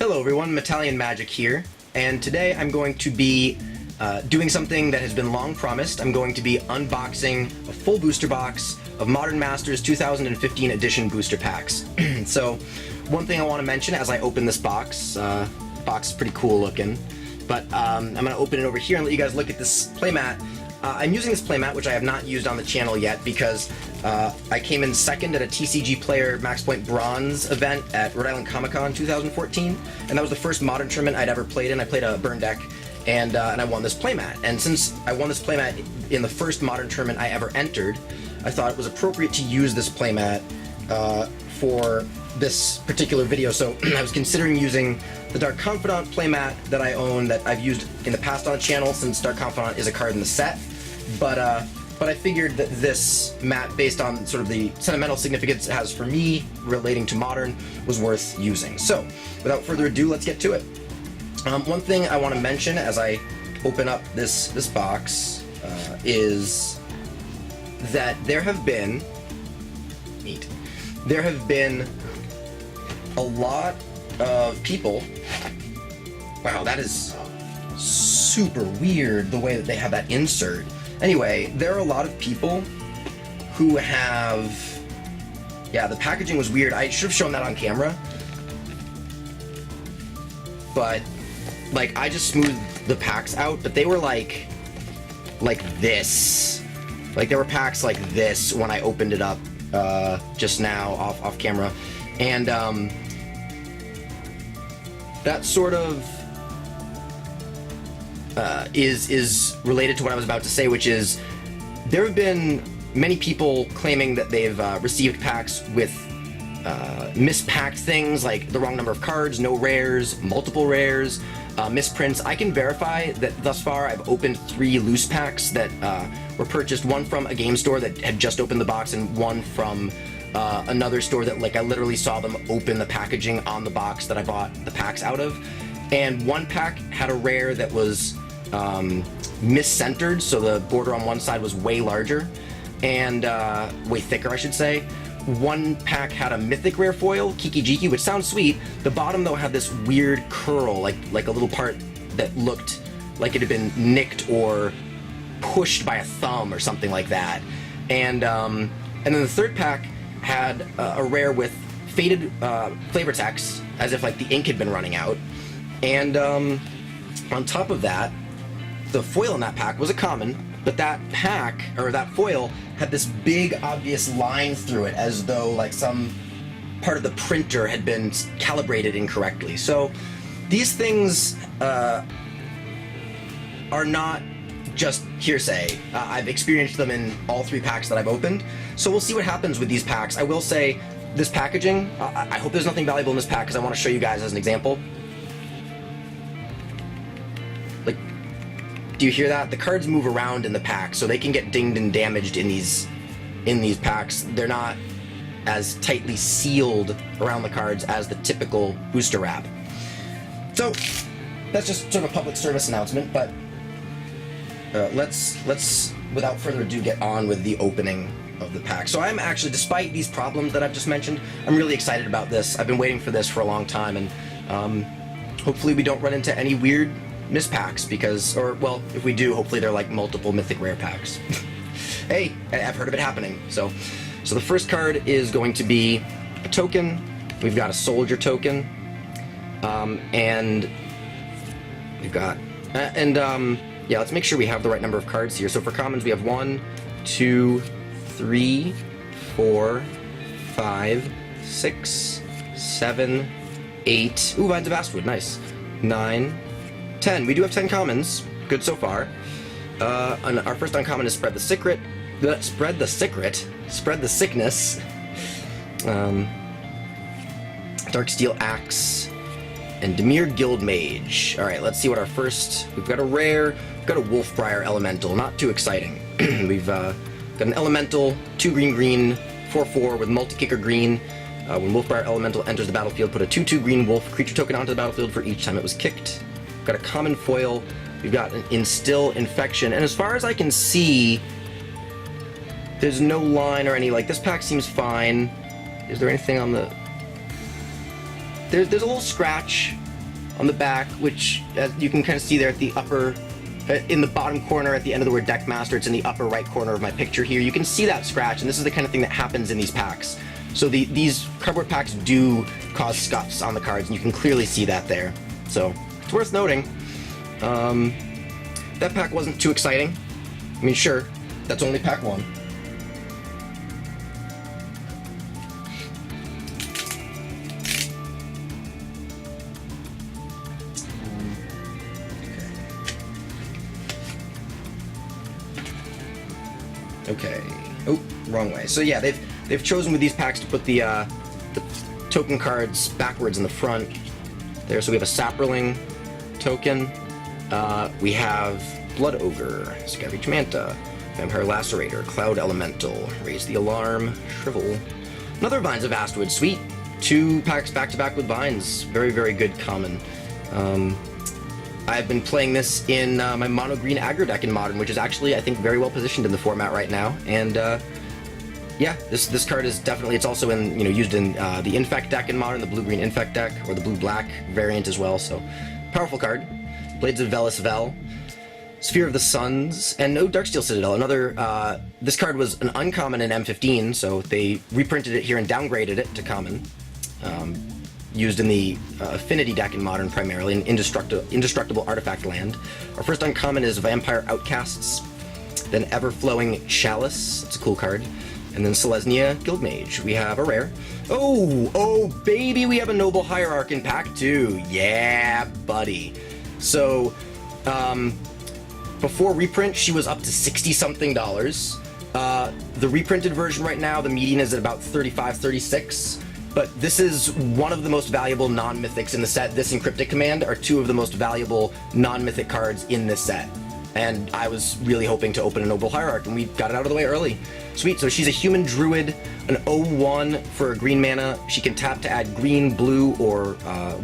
Hello everyone, Metallian Magic here, and today I'm going to be doing something that has been long promised. I'm going to be unboxing a full booster box of Modern Masters 2015 edition booster packs. So, one thing I want to mention as I open this box, box is pretty cool looking, but I'm going to open it over here and let you guys look at this playmat. I'm using this playmat, which I have not used on the channel yet, because I came in second at a TCG Player Max Point Bronze event at Rhode Island Comic Con 2014, and that was the first Modern tournament I'd ever played in. I played a burn deck, and I won this playmat. And since I won this playmat in the first Modern tournament I ever entered, I thought it was appropriate to use this playmat for this particular video. So I was considering using the Dark Confidant playmat that I own, that I've used in the past on the channel, since Dark Confidant is a card in the set. But I figured that this mat, based on sort of the sentimental significance it has for me relating to Modern, was worth using. So, without further ado, let's get to it. One thing I want to mention as I open up this box is that there have been a lot of people. Wow, that is super weird the way that they have that insert. Anyway, there are a lot of people who have... Yeah, the packaging was weird. I should have shown that on camera. But, like, I just smoothed the packs out, but they were like this. Like, there were packs like this when I opened it up just now off camera. And that sort of is related to what I was about to say, which is there have been many people claiming that they've received packs with mispacked things, like the wrong number of cards, no rares, multiple rares, misprints. I can verify that thus far I've opened 3 loose packs that were purchased, one from a game store that had just opened the box, and one from another store that, like, I literally saw them open the packaging on the box that I bought the packs out of. And one pack had a rare that was miscentered, so the border on one side was way larger, and way thicker, I should say. One pack had a Mythic rare foil, Kiki Jiki, which sounds sweet. The bottom, though, had this weird curl, like a little part that looked like it had been nicked or pushed by a thumb or something like that. And then the third pack had a rare with faded flavor text, as if like the ink had been running out. And on top of that, the foil in that pack was a common, but that pack, or that foil, had this big obvious line through it, as though like some part of the printer had been calibrated incorrectly. So these things are not just hearsay. I've experienced them in all 3 packs that I've opened, so we'll see what happens with these packs. I will say, this packaging, I hope there's nothing valuable in this pack, because I want to show you guys as an example. Like, do you hear that? The cards move around in the pack, so they can get dinged and damaged in these packs. They're not as tightly sealed around the cards as the typical booster wrap. So, that's just sort of a public service announcement, but let's, without further ado, get on with the opening of the pack. So I'm actually, despite these problems that I've just mentioned, I'm really excited about this. I've been waiting for this for a long time, and hopefully we don't run into any weird mispacks, because, or, well, if we do, hopefully they're like multiple Mythic rare packs. Hey, I've heard of it happening. So the first card is going to be a token. We've got a soldier token, and we've got, yeah, let's make sure we have the right number of cards here. So for commons, we have 1, 2, 3, 4, 5, 6, 7, 8. Ooh, Vines of Astwood, nice. 9, 10. We do have 10 commons. Good so far. And our first uncommon is Spread the Secret. Spread the Sickness. Darksteel Axe. And Dimir Guildmage. Alright, let's see what our first... We've got a rare. We've got a Wolfbriar Elemental. Not too exciting. We've got an Elemental, 2 green, 4/4 with multi-kicker green. When Wolfbriar Elemental enters the battlefield, put a 2/2 green wolf creature token onto the battlefield for each time it was kicked. We've got a common foil. We've got an Instill Infection. And as far as I can see, there's no line or any, like, this pack seems fine. Is there anything on the... There's a little scratch on the back, which you can kind of see there at the upper, in the bottom corner at the end of the word Deckmaster. It's in the upper right corner of my picture here. You can see that scratch, and this is the kind of thing that happens in these packs. So these cardboard packs do cause scuffs on the cards, and you can clearly see that there. So it's worth noting. That pack wasn't too exciting. I mean, sure, that's only pack 1. Okay. Oh, wrong way. So yeah, they've chosen with these packs to put the token cards backwards in the front. There, so we have a Saproling token. We have Blood Ogre, Scavenge Manta, Vampire Lacerator, Cloud Elemental, Raise the Alarm, Shrivel. Another Vines of Vastwood, sweet. 2 packs back to back with Vines. Very, very good common. I've been playing this in my mono green aggro deck in Modern, which is actually, I think, very well positioned in the format right now. And yeah, this card is definitely, it's also in, used in the Infect deck in Modern, the blue-green Infect deck, or the blue-black variant as well, so powerful card. Blades of Velis Vel, Sphere of the Suns, and no Darksteel Citadel. Another, this card was an uncommon in M15, so they reprinted it here and downgraded it to common. Used in the Affinity deck in Modern primarily, an indestructible artifact land. Our first uncommon is Vampire Outcasts, then Everflowing Chalice, it's a cool card, and then Selesnya Guildmage. We have a rare. Oh baby, we have a Noble Hierarch in pack 2. Yeah, buddy. So, before reprint, she was up to $60-something. The reprinted version right now, the median is at about 35, 36. But this is one of the most valuable non-mythics in the set. This and Cryptic Command are 2 of the most valuable non-mythic cards in this set. And I was really hoping to open a Noble Hierarch, and we got it out of the way early. Sweet, so she's a human druid, an 0/1 for a green mana. She can tap to add green, blue, or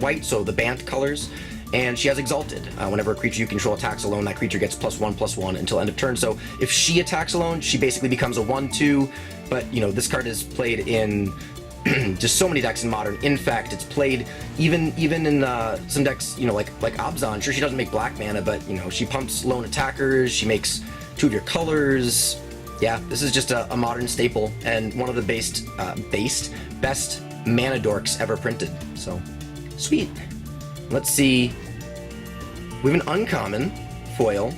white, so the Bant colors. And she has Exalted. Whenever a creature you control attacks alone, that creature gets +1/+1 until end of turn. So if she attacks alone, she basically becomes a 1/2. But, this card is played in just so many decks in Modern. In fact, it's played even in some decks, like Abzan. Sure, she doesn't make black mana, but she pumps lone attackers. She makes 2 of your colors. Yeah, this is just a Modern staple and one of the best mana dorks ever printed. So sweet. Let's see. We have an uncommon foil.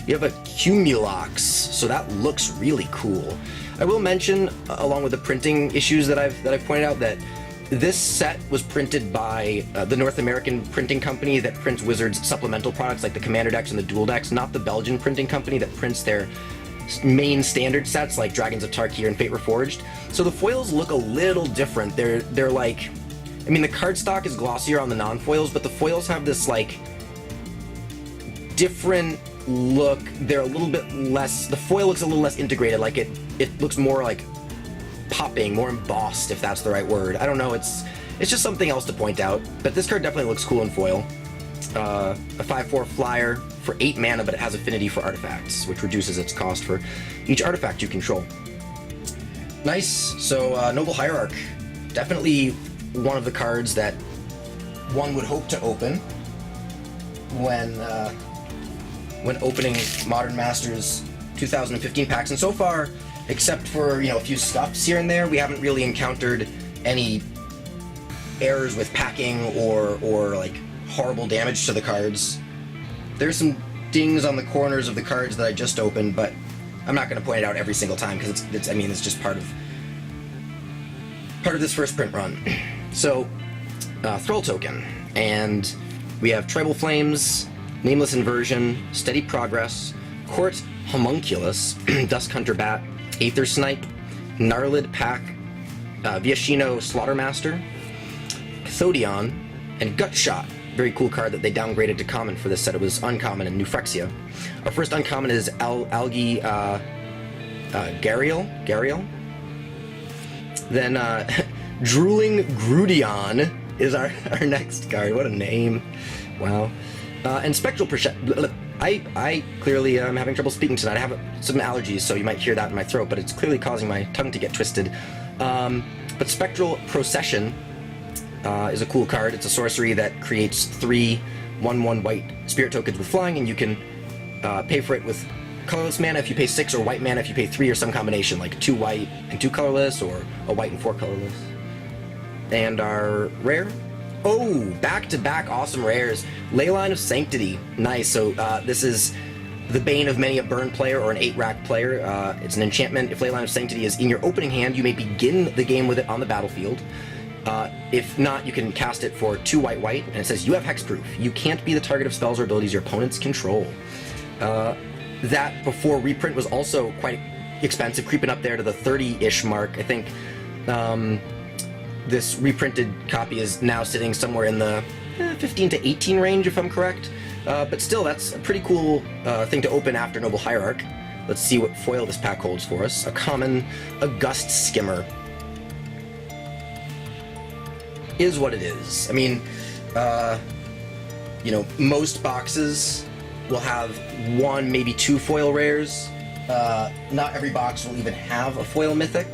We have a Cumulox, so that looks really cool. I will mention, along with the printing issues that I've pointed out, that this set was printed by the North American printing company that prints Wizards supplemental products like the Commander decks and the Duel decks, not the Belgian printing company that prints their main standard sets like Dragons of Tarkir and Fate Reforged. So the foils look a little different. They're like, I mean, the cardstock is glossier on the non-foils, but the foils have this like different look. They're a little bit less, the foil looks a little less integrated, like it looks more like popping, more embossed, if that's the right word. I don't know, it's just something else to point out, but this card definitely looks cool in foil. A 5/4 flyer for 8 mana, but it has affinity for artifacts, which reduces its cost for each artifact you control. Nice. So Noble Hierarch, definitely one of the cards that one would hope to open when opening Modern Masters 2015 packs, and so far, except for a few scuffs here and there, we haven't really encountered any errors with packing or like horrible damage to the cards. There's some dings on the corners of the cards that I just opened, but I'm not going to point it out every single time because it's just part of this first print run. So, Thrall token, and we have Tribal Flames, Nameless Inversion, Steady Progress, Court Homunculus, Dusk Hunter Bat, Aether Snipe, Gnarlid Pack, Viashino Slaughtermaster, Cathodion, and Gutshot. Very cool card that they downgraded to common for this set. It was uncommon in Newphyrexia. Our first uncommon is Algi Gariel. Then Drooling Grudion is our next card. What a name. Wow. And Spectral Perception. I clearly am having trouble speaking tonight. I have some allergies, so you might hear that in my throat, but it's clearly causing my tongue to get twisted. But Spectral Procession is a cool card. It's a sorcery that creates 3 1/1 white spirit tokens with flying, and you can pay for it with colorless mana if you pay 6, or white mana if you pay 3, or some combination, like 2 white and 2 colorless, or a white and 4 colorless. And our rare? Oh, back-to-back awesome rares. Leyline of Sanctity. Nice. So this is the bane of many a burn player or an 8-rack player. It's an enchantment. If Leyline of Sanctity is in your opening hand, you may begin the game with it on the battlefield. If not, you can cast it for 2 white, and it says you have hexproof. You can't be the target of spells or abilities your opponents control. That before reprint was also quite expensive, creeping up there to the 30-ish mark. I think this reprinted copy is now sitting somewhere in the 15 to 18 range, if I'm correct. But still, that's a pretty cool thing to open after Noble Hierarch. Let's see what foil this pack holds for us. A common August Skimmer. Is what it is. I mean, you know, most boxes will have 1, maybe 2 foil rares. Not every box will even have a foil mythic.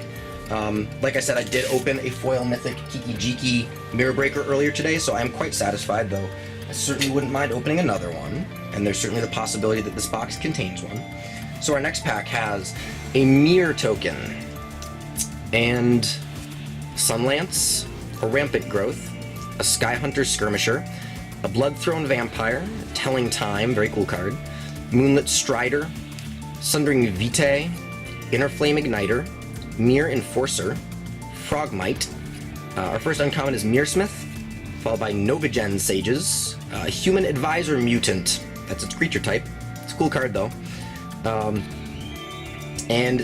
Like I said, I did open a foil mythic Kiki-Jiki Mirror Breaker earlier today, so I am quite satisfied, though I certainly wouldn't mind opening another one, and there's certainly the possibility that this box contains one. So our next pack has a Mirror token, and Sunlance, a Rampant Growth, a Skyhunter Skirmisher, a Bloodthrone Vampire, Telling Time, very cool card, Moonlit Strider, Sundering Vitae, Inner Flame Igniter, Mirror Enforcer, Frogmite. Our first uncommon is Mearsmith, followed by Novigen Sages, a Human Advisor Mutant, that's its creature type. It's a cool card though. And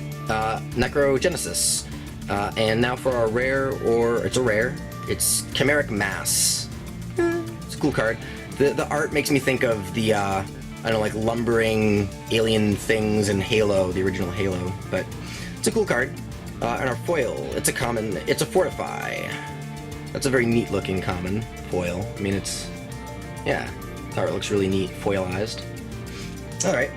Necrogenesis. And now for our rare, or it's a rare, it's Chimeric Mass. It's a cool card. The art makes me think of the, I don't know, like lumbering alien things in Halo, the original Halo, but it's a cool card. And our foil, it's a common, it's a Fortify. That's a very neat looking common foil. I mean, it's, yeah, the art looks really neat, foilized. Alright.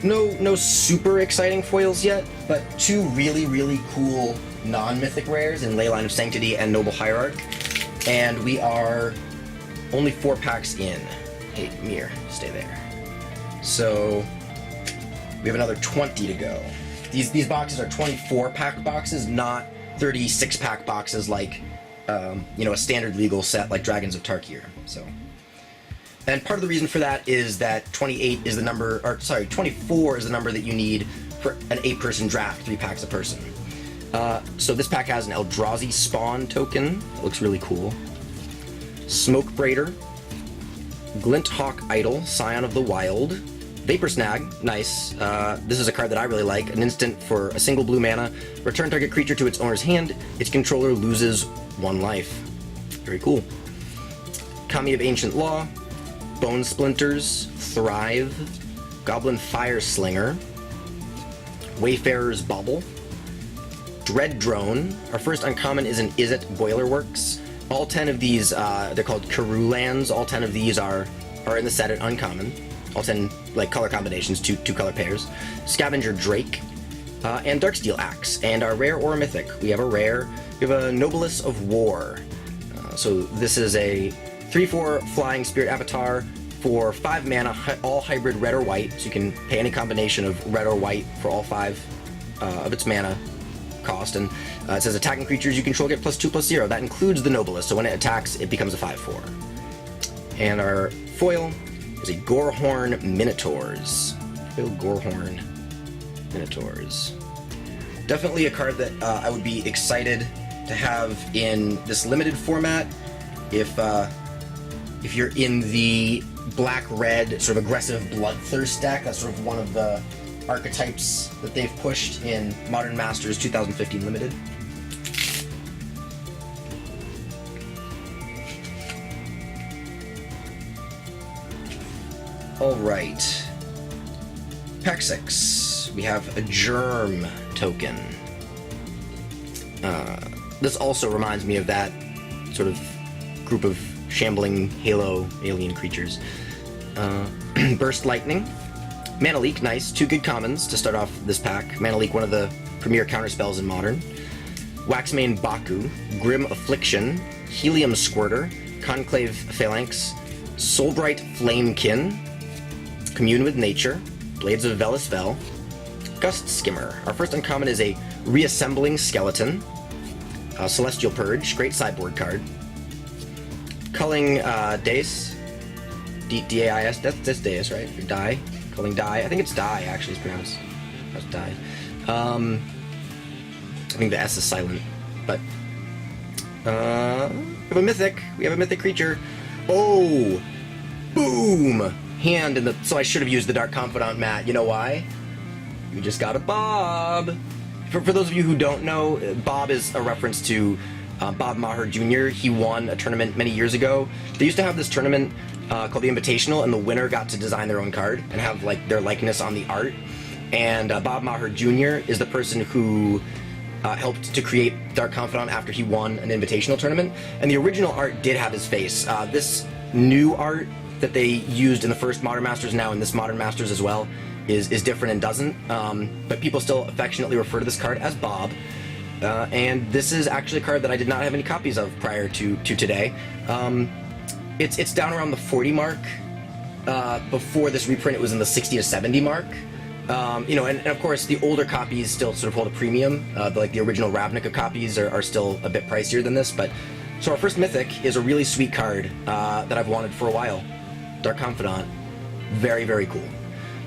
No super exciting foils yet, but 2 really, really cool non-mythic rares in Leyline of Sanctity and Noble Hierarch. And we are only 4 packs in. Hey, Mir, stay there. So we have another 20 to go. These boxes are 24-pack boxes, not 36-pack boxes like you know, a standard legal set like Dragons of Tarkir. So, and part of the reason for that is that 28 is the number, or sorry, 24 is the number that you need for an 8-person draft, 3 packs a person. So this pack has an Eldrazi Spawn token. It looks really cool. Smoke Braider, Glint Hawk Idol, Scion of the Wild, Vapor Snag, nice. This is a card that I really like. An instant for a single blue mana. Return target creature to its owner's hand. Its controller loses 1 life. Very cool. Kami of Ancient Law, Bone Splinters, Thrive, Goblin Fire Slinger, Wayfarer's Bauble, Dread Drone. Our first uncommon is an Izzet Boilerworks. All 10 of these, they're called Karol-As. All 10 of these are in the set at uncommon. All 10 like color combinations, two color pairs. Scavenger Drake, and Darksteel Axe. And our rare or mythic, we have a rare. We have a Nobilis of War. So this is a 3/4 flying spirit avatar for 5 mana, all hybrid red or white. So you can pay any combination of red or white for all 5 of its mana cost. And it says attacking creatures you control get +2/+0. That includes the Nobilis. So when it attacks, it becomes a 5/4. And our foil is a Gorehorn Minotaurs. Foil Gorehorn Minotaurs. Definitely a card that I would be excited to have in this limited format. If you're in the black-red sort of aggressive Bloodthirst deck, that's sort of one of the archetypes that they've pushed in Modern Masters 2015 Limited. Alright. Pack 6. We have a Germ token. This also reminds me of that sort of group of shambling Halo alien creatures. Burst Lightning. Mana Leak, nice. 2 good commons to start off this pack. Mana Leak, one of the premier counter spells in Modern. Waxmane Baku, Grim Affliction, Helium Squirter, Conclave Phalanx, Soulbright Flamekin, Commune with Nature, Blades of Velisvel, Gust Skimmer. Our first uncommon is a Reassembling Skeleton, Celestial Purge, great sideboard card. Culling Dace, D-A-I-S, that's Dace, right? Or Die. Culling Die. I think it's Die, actually, it's pronounced. That's Die. I think the S is silent, but we have a Mythic. We have a Mythic creature. Oh! Boom! Hand in the... So I should have used the Dark Confidant, Matt. You know why? You just got a Bob. For those of you who don't know, Bob is a reference to Bob Maher Jr. He won a tournament many years ago. They used to have this tournament called the Invitational, and the winner got to design their own card and have like their likeness on the art. And Bob Maher Jr. is the person who helped to create Dark Confidant after he won an Invitational tournament. And the original art did have his face. This new art that they used in the first Modern Masters, now in this Modern Masters as well, is different and doesn't. But people still affectionately refer to this card as Bob. And this is actually a card that I did not have any copies of prior to today. It's down around the 40 mark. Before this reprint, it was in the 60 to 70 mark. And of course, the older copies still sort of hold a premium. Like the original Ravnica copies are still a bit pricier than this. But so our first Mythic is a really sweet card that I've wanted for a while. Dark Confidant. Very, very cool.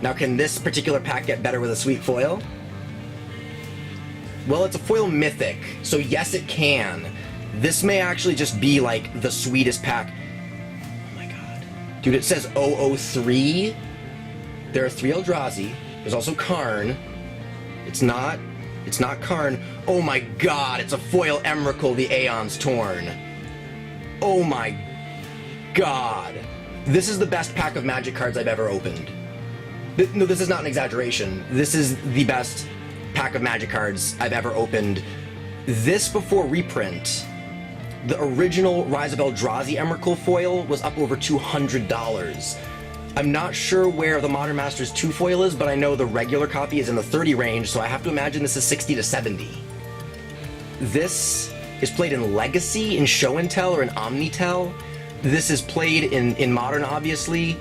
Now, can this particular pack get better with a sweet foil? Well, it's a foil Mythic, so yes, it can. This may actually just be like the sweetest pack. Oh my god. Dude, it says 003. There are 3 Eldrazi. There's also Karn. It's not Karn. Oh my god, it's a foil Emrakul, the Aeon's Torn. Oh my god. This is the best pack of Magic cards I've ever opened. No, this is not an exaggeration. This is the best pack of Magic cards I've ever opened. This before reprint, the original Rise of Eldrazi Emrakul foil was up over $200. I'm not sure where the Modern Masters 2 foil is, but I know the regular copy is in the 30 range, so I have to imagine this is 60 to 70. This is played in Legacy, in Show and Tell, or in Omnitel. This is played in Modern, obviously.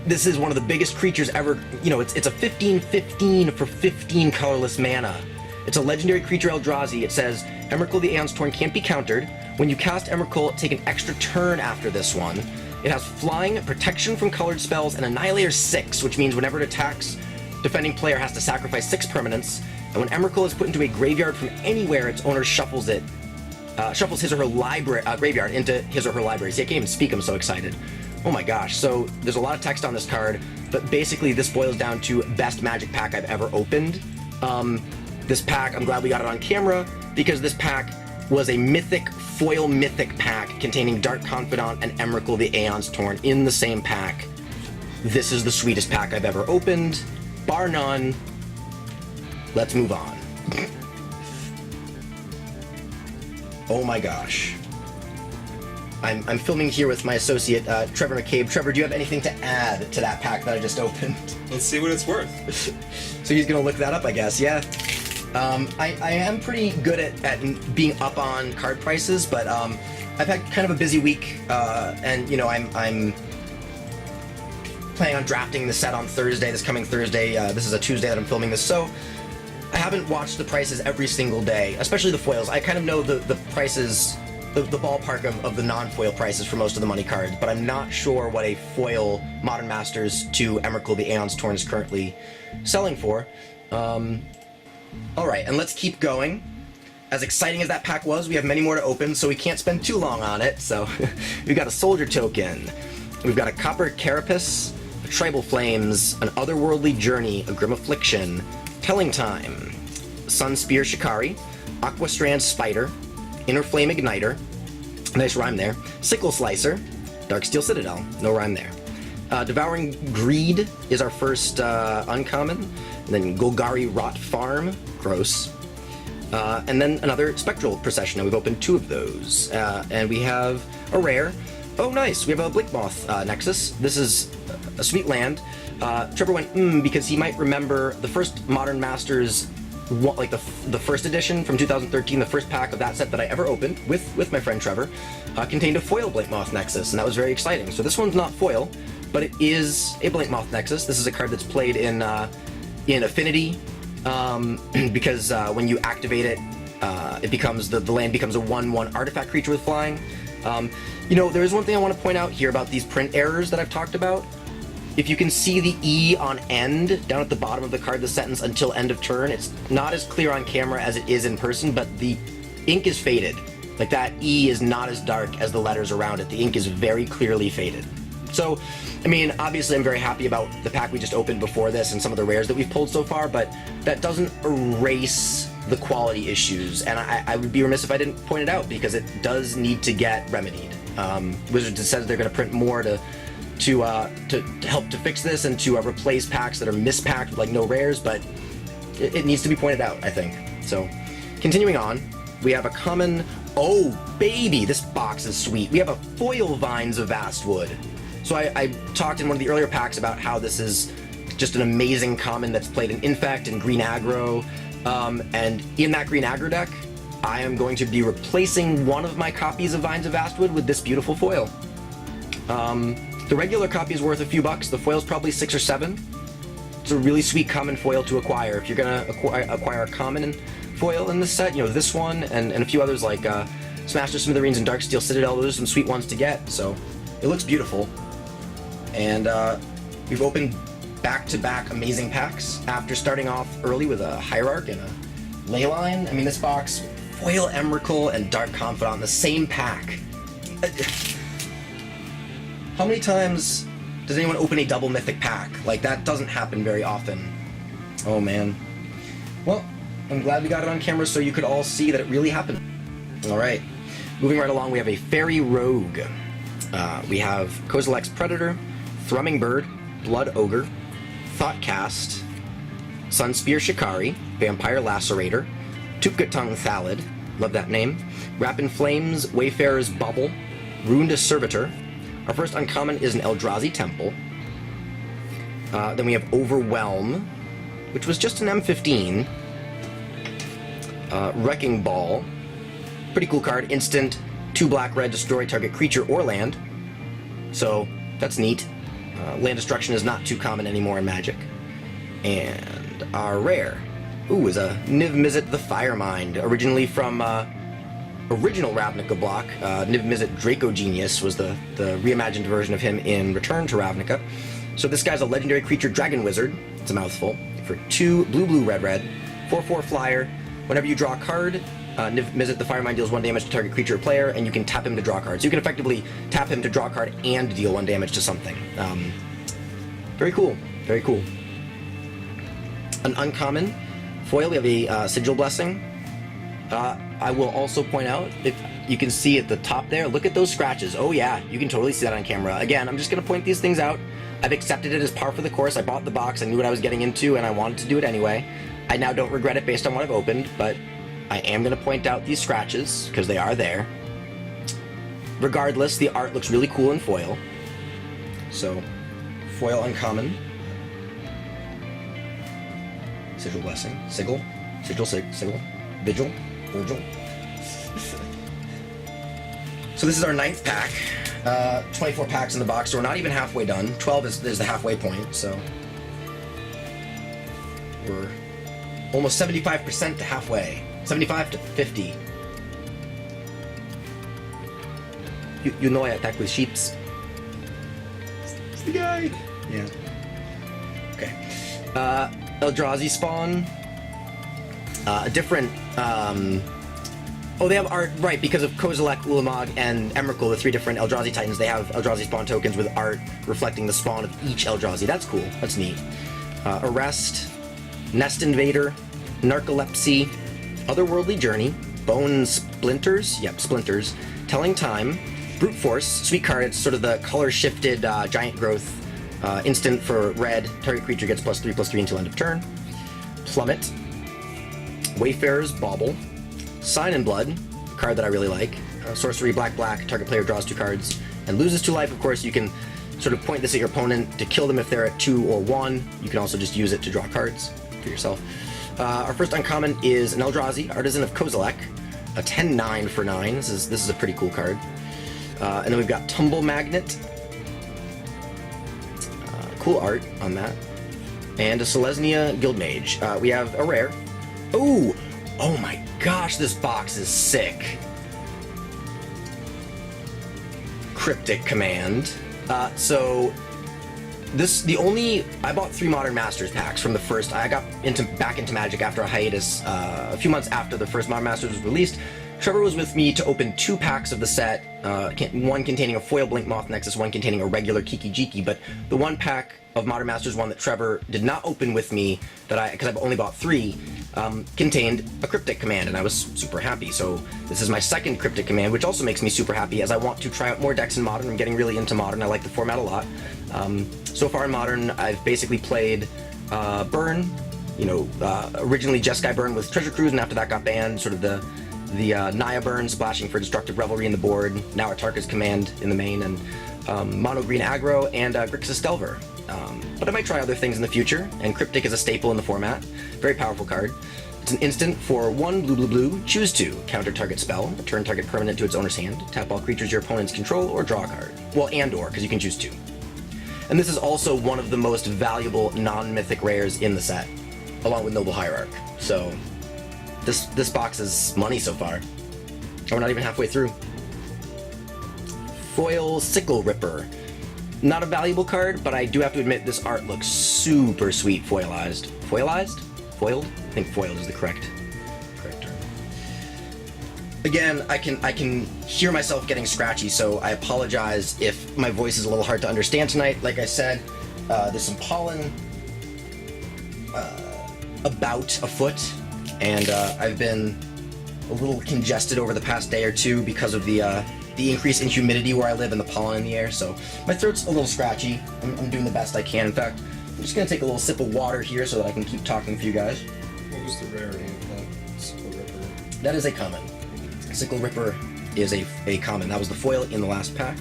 This is one of the biggest creatures ever. You know, it's a 15/15 for 15 colorless mana. It's a legendary creature Eldrazi. It says, Emrakul the Aeon's Torn can't be countered. When you cast Emrakul, take an extra turn after this one. It has flying, protection from colored spells, and Annihilator 6, which means whenever it attacks, defending player has to sacrifice 6 permanents. And when Emrakul is put into a graveyard from anywhere, its owner shuffles his or her graveyard into his or her library. See, I can't even speak, I'm so excited. Oh my gosh, so there's a lot of text on this card, but basically this boils down to best Magic pack I've ever opened. This pack, I'm glad we got it on camera, because this pack was a Mythic, foil Mythic pack containing Dark Confidant and Emrakul the Aeon's Torn in the same pack. This is the sweetest pack I've ever opened, bar none. Let's move on. Oh my gosh. I'm filming here with my associate, Trevor McCabe. Trevor, do you have anything to add to that pack that I just opened? Let's see what it's worth. So he's gonna look that up, I guess, yeah. I am pretty good at being up on card prices, but I've had kind of a busy week, and you know, I'm planning on drafting the set on Thursday, this coming Thursday. This is a Tuesday that I'm filming this, so I haven't watched the prices every single day, especially the foils. I kind of know the prices, the ballpark of the non-foil prices for most of the money cards, but I'm not sure what a foil Modern Masters 2 Emrakul the Aeon's Torn is currently selling for. Alright, and let's keep going. As exciting as that pack was, we have many more to open, so we can't spend too long on it. So we've got a Soldier Token, we've got a Copper Carapace, a Tribal Flames, an Otherworldly Journey, a Grim Affliction, Telling Time, Sun Spear Shikari, Aqua Strand Spider, Inner Flame Igniter, nice rhyme there, Sickle Slicer, Darksteel Citadel, no rhyme there. Devouring Greed is our first uncommon, and then Golgari Rot Farm, gross, and then another Spectral Procession, and we've opened 2 of those, and we have a rare. Oh nice, we have a Blinkmoth Nexus. This is a sweet land. Trevor went because he might remember the first Modern Masters like the first edition from 2013, the first pack of that set that I ever opened with my friend Trevor, contained a foil Blinkmoth Nexus, and that was very exciting. So this one's not foil, but it is a Blinkmoth Nexus. This is a card that's played in Affinity, because when you activate it, it becomes the land becomes a 1/1 artifact creature with flying. You know, there is one thing I want to point out here about these print errors that I've talked about. If you can see the E on end down at the bottom of the card, the sentence until end of turn, it's not as clear on camera as it is in person, but the ink is faded. Like, that E is not as dark as the letters around it. The ink is very clearly faded. So, I mean, obviously I'm very happy about the pack we just opened before this and some of the rares that we've pulled so far, but that doesn't erase the quality issues, and I would be remiss if I didn't point it out, because it does need to get remedied. Wizards says they're going to print more to help to fix this and to replace packs that are mispacked with like no rares, but it needs to be pointed out, I think. So, continuing on, we have a common. Oh baby, this box is sweet. We have a foil Vines of Vastwood. So I talked in one of the earlier packs about how this is just an amazing common that's played in Infect and Green Aggro, and in that Green Aggro deck, I am going to be replacing one of my copies of Vines of Vastwood with this beautiful foil. The regular copy is worth a few bucks. The foil's probably 6 or 7. It's a really sweet common foil to acquire. If you're gonna acquire a common foil in this set, you know, this one and a few others like Smash to Smithereens and Darksteel Citadel, those are some sweet ones to get. So it looks beautiful. And we've opened back-to-back amazing packs after starting off early with a Hierarch and a Leyline. I mean, this box, foil Emrakul and Dark Confidant in the same pack. How many times does anyone open a double Mythic pack? Like, that doesn't happen very often. Oh man. Well, I'm glad we got it on camera so you could all see that it really happened. Alright, moving right along, we have a Fairy Rogue. We have Kozilek's Predator, Thrumming Bird, Blood Ogre, Thoughtcast, Sunspear Shikari, Vampire Lacerator, Tupkatung Thalid, love that name, Wrap in Flames, Wayfarer's Bubble, Ruined Servitor. Our first uncommon is an Eldrazi Temple. Then we have Overwhelm, which was just an M15. Wrecking Ball, pretty cool card, instant, 2 black-red, destroy target creature or land. So, that's neat. Land destruction is not too common anymore in Magic. And our rare, is a Niv-Mizzet the Firemind, originally from original Ravnica block. Niv-Mizzet Draco Genius was the reimagined version of him in Return to Ravnica. So this guy's a legendary creature Dragon Wizard, it's a mouthful, for 2 blue, red, 4/4 flyer. Whenever you draw a card, Niv-Mizzet the Firemind deals 1 damage to target creature or player, and you can tap him to draw a card. So you can effectively tap him to draw a card and deal 1 damage to something. Very cool, very cool. An uncommon foil, we have a Sigil Blessing. I will also point out, if you can see at the top there, look at those scratches. Oh yeah, you can totally see that on camera. Again, I'm just going to point these things out. I've accepted it as par for the course. I bought the box, I knew what I was getting into, and I wanted to do it anyway. I now don't regret it based on what I've opened, but I am going to point out these scratches, because they are there. Regardless, the art looks really cool in foil. So, foil uncommon. Sigil Blessing. Sigil. Vigil. Virgil. So this is our 9th pack. 24 packs in the box, so we're not even halfway done. 12 is the halfway point, so we're almost 75% to halfway. 75 to 50. You know I attack with sheeps. It's the guy. Yeah. Okay. Eldrazi spawn. A different. Oh, they have art, right, because of Kozilek, Ulamog, and Emrakul, the 3 different Eldrazi Titans. They have Eldrazi spawn tokens with art reflecting the spawn of each Eldrazi. That's cool. That's neat. Arrest, Nest Invader, Narcolepsy, Otherworldly Journey, Bone Splinters, Splinters, Telling Time, Brute Force, sweet card, it's sort of the color-shifted giant growth instant for red, target creature gets +3/+3 until end of turn, Plummet, Wayfarer's Bauble, Sign in Blood, a card that I really like, sorcery, black, target player draws 2 cards and loses 2 life. Of course, you can sort of point this at your opponent to kill them if they're at 2 or 1. You can also just use it to draw cards for yourself. Our first uncommon is an Eldrazi, Artisan of Kozilek, a 10/9 for 9. This is a pretty cool card. And then we've got Tumble Magnet. Cool art on that. And a Selesnya Guildmage. We have a rare. Ooh! Oh my gosh, this box is sick. Cryptic Command. I bought 3 Modern Masters packs from the first. I got back into Magic after a hiatus a few months after the first Modern Masters was released. Trevor was with me to open 2 packs of the set, one containing a foil Blink Moth Nexus, one containing a regular Kiki Jiki, but the one pack of Modern Masters one that Trevor did not open with me, because I've only bought 3, contained a Cryptic Command, and I was super happy. So this is my second Cryptic Command, which also makes me super happy as I want to try out more decks in Modern. I'm getting really into Modern. I like the format a lot. So far in Modern, I've basically played Burn, originally Jeskai Burn with Treasure Cruise, and after that got banned, sort of the Naya Burn, splashing for Destructive Revelry in the board, now Atarka's Command in the main, and Mono Green Aggro, and Grixis Delver. But I might try other things in the future, and Cryptic is a staple in the format. Very powerful card. It's an instant for 1 blue, choose 2, counter target spell, return target permanent to its owner's hand, tap all creatures your opponents control, or draw a card. Well, and/or, because you can choose 2. And this is also one of the most valuable non-mythic rares in the set, along with Noble Hierarch. So this box is money so far. And we're not even halfway through. Foil Sickle Ripper. Not a valuable card, but I do have to admit this art looks super sweet foilized. Foilized? Foiled? I think foiled is the correct term. Again, I can hear myself getting scratchy, so I apologize if my voice is a little hard to understand tonight. Like I said, there's some pollen about afoot, and I've been a little congested over the past day or two because of the increase in humidity where I live and the pollen in the air, so my throat's a little scratchy. I'm doing the best I can. In fact, I'm just going to take a little sip of water here so that I can keep talking for you guys. What was the rarity of that Sickle Ripper? That is a common. Sickle Ripper is a common. That was the foil in the last pack.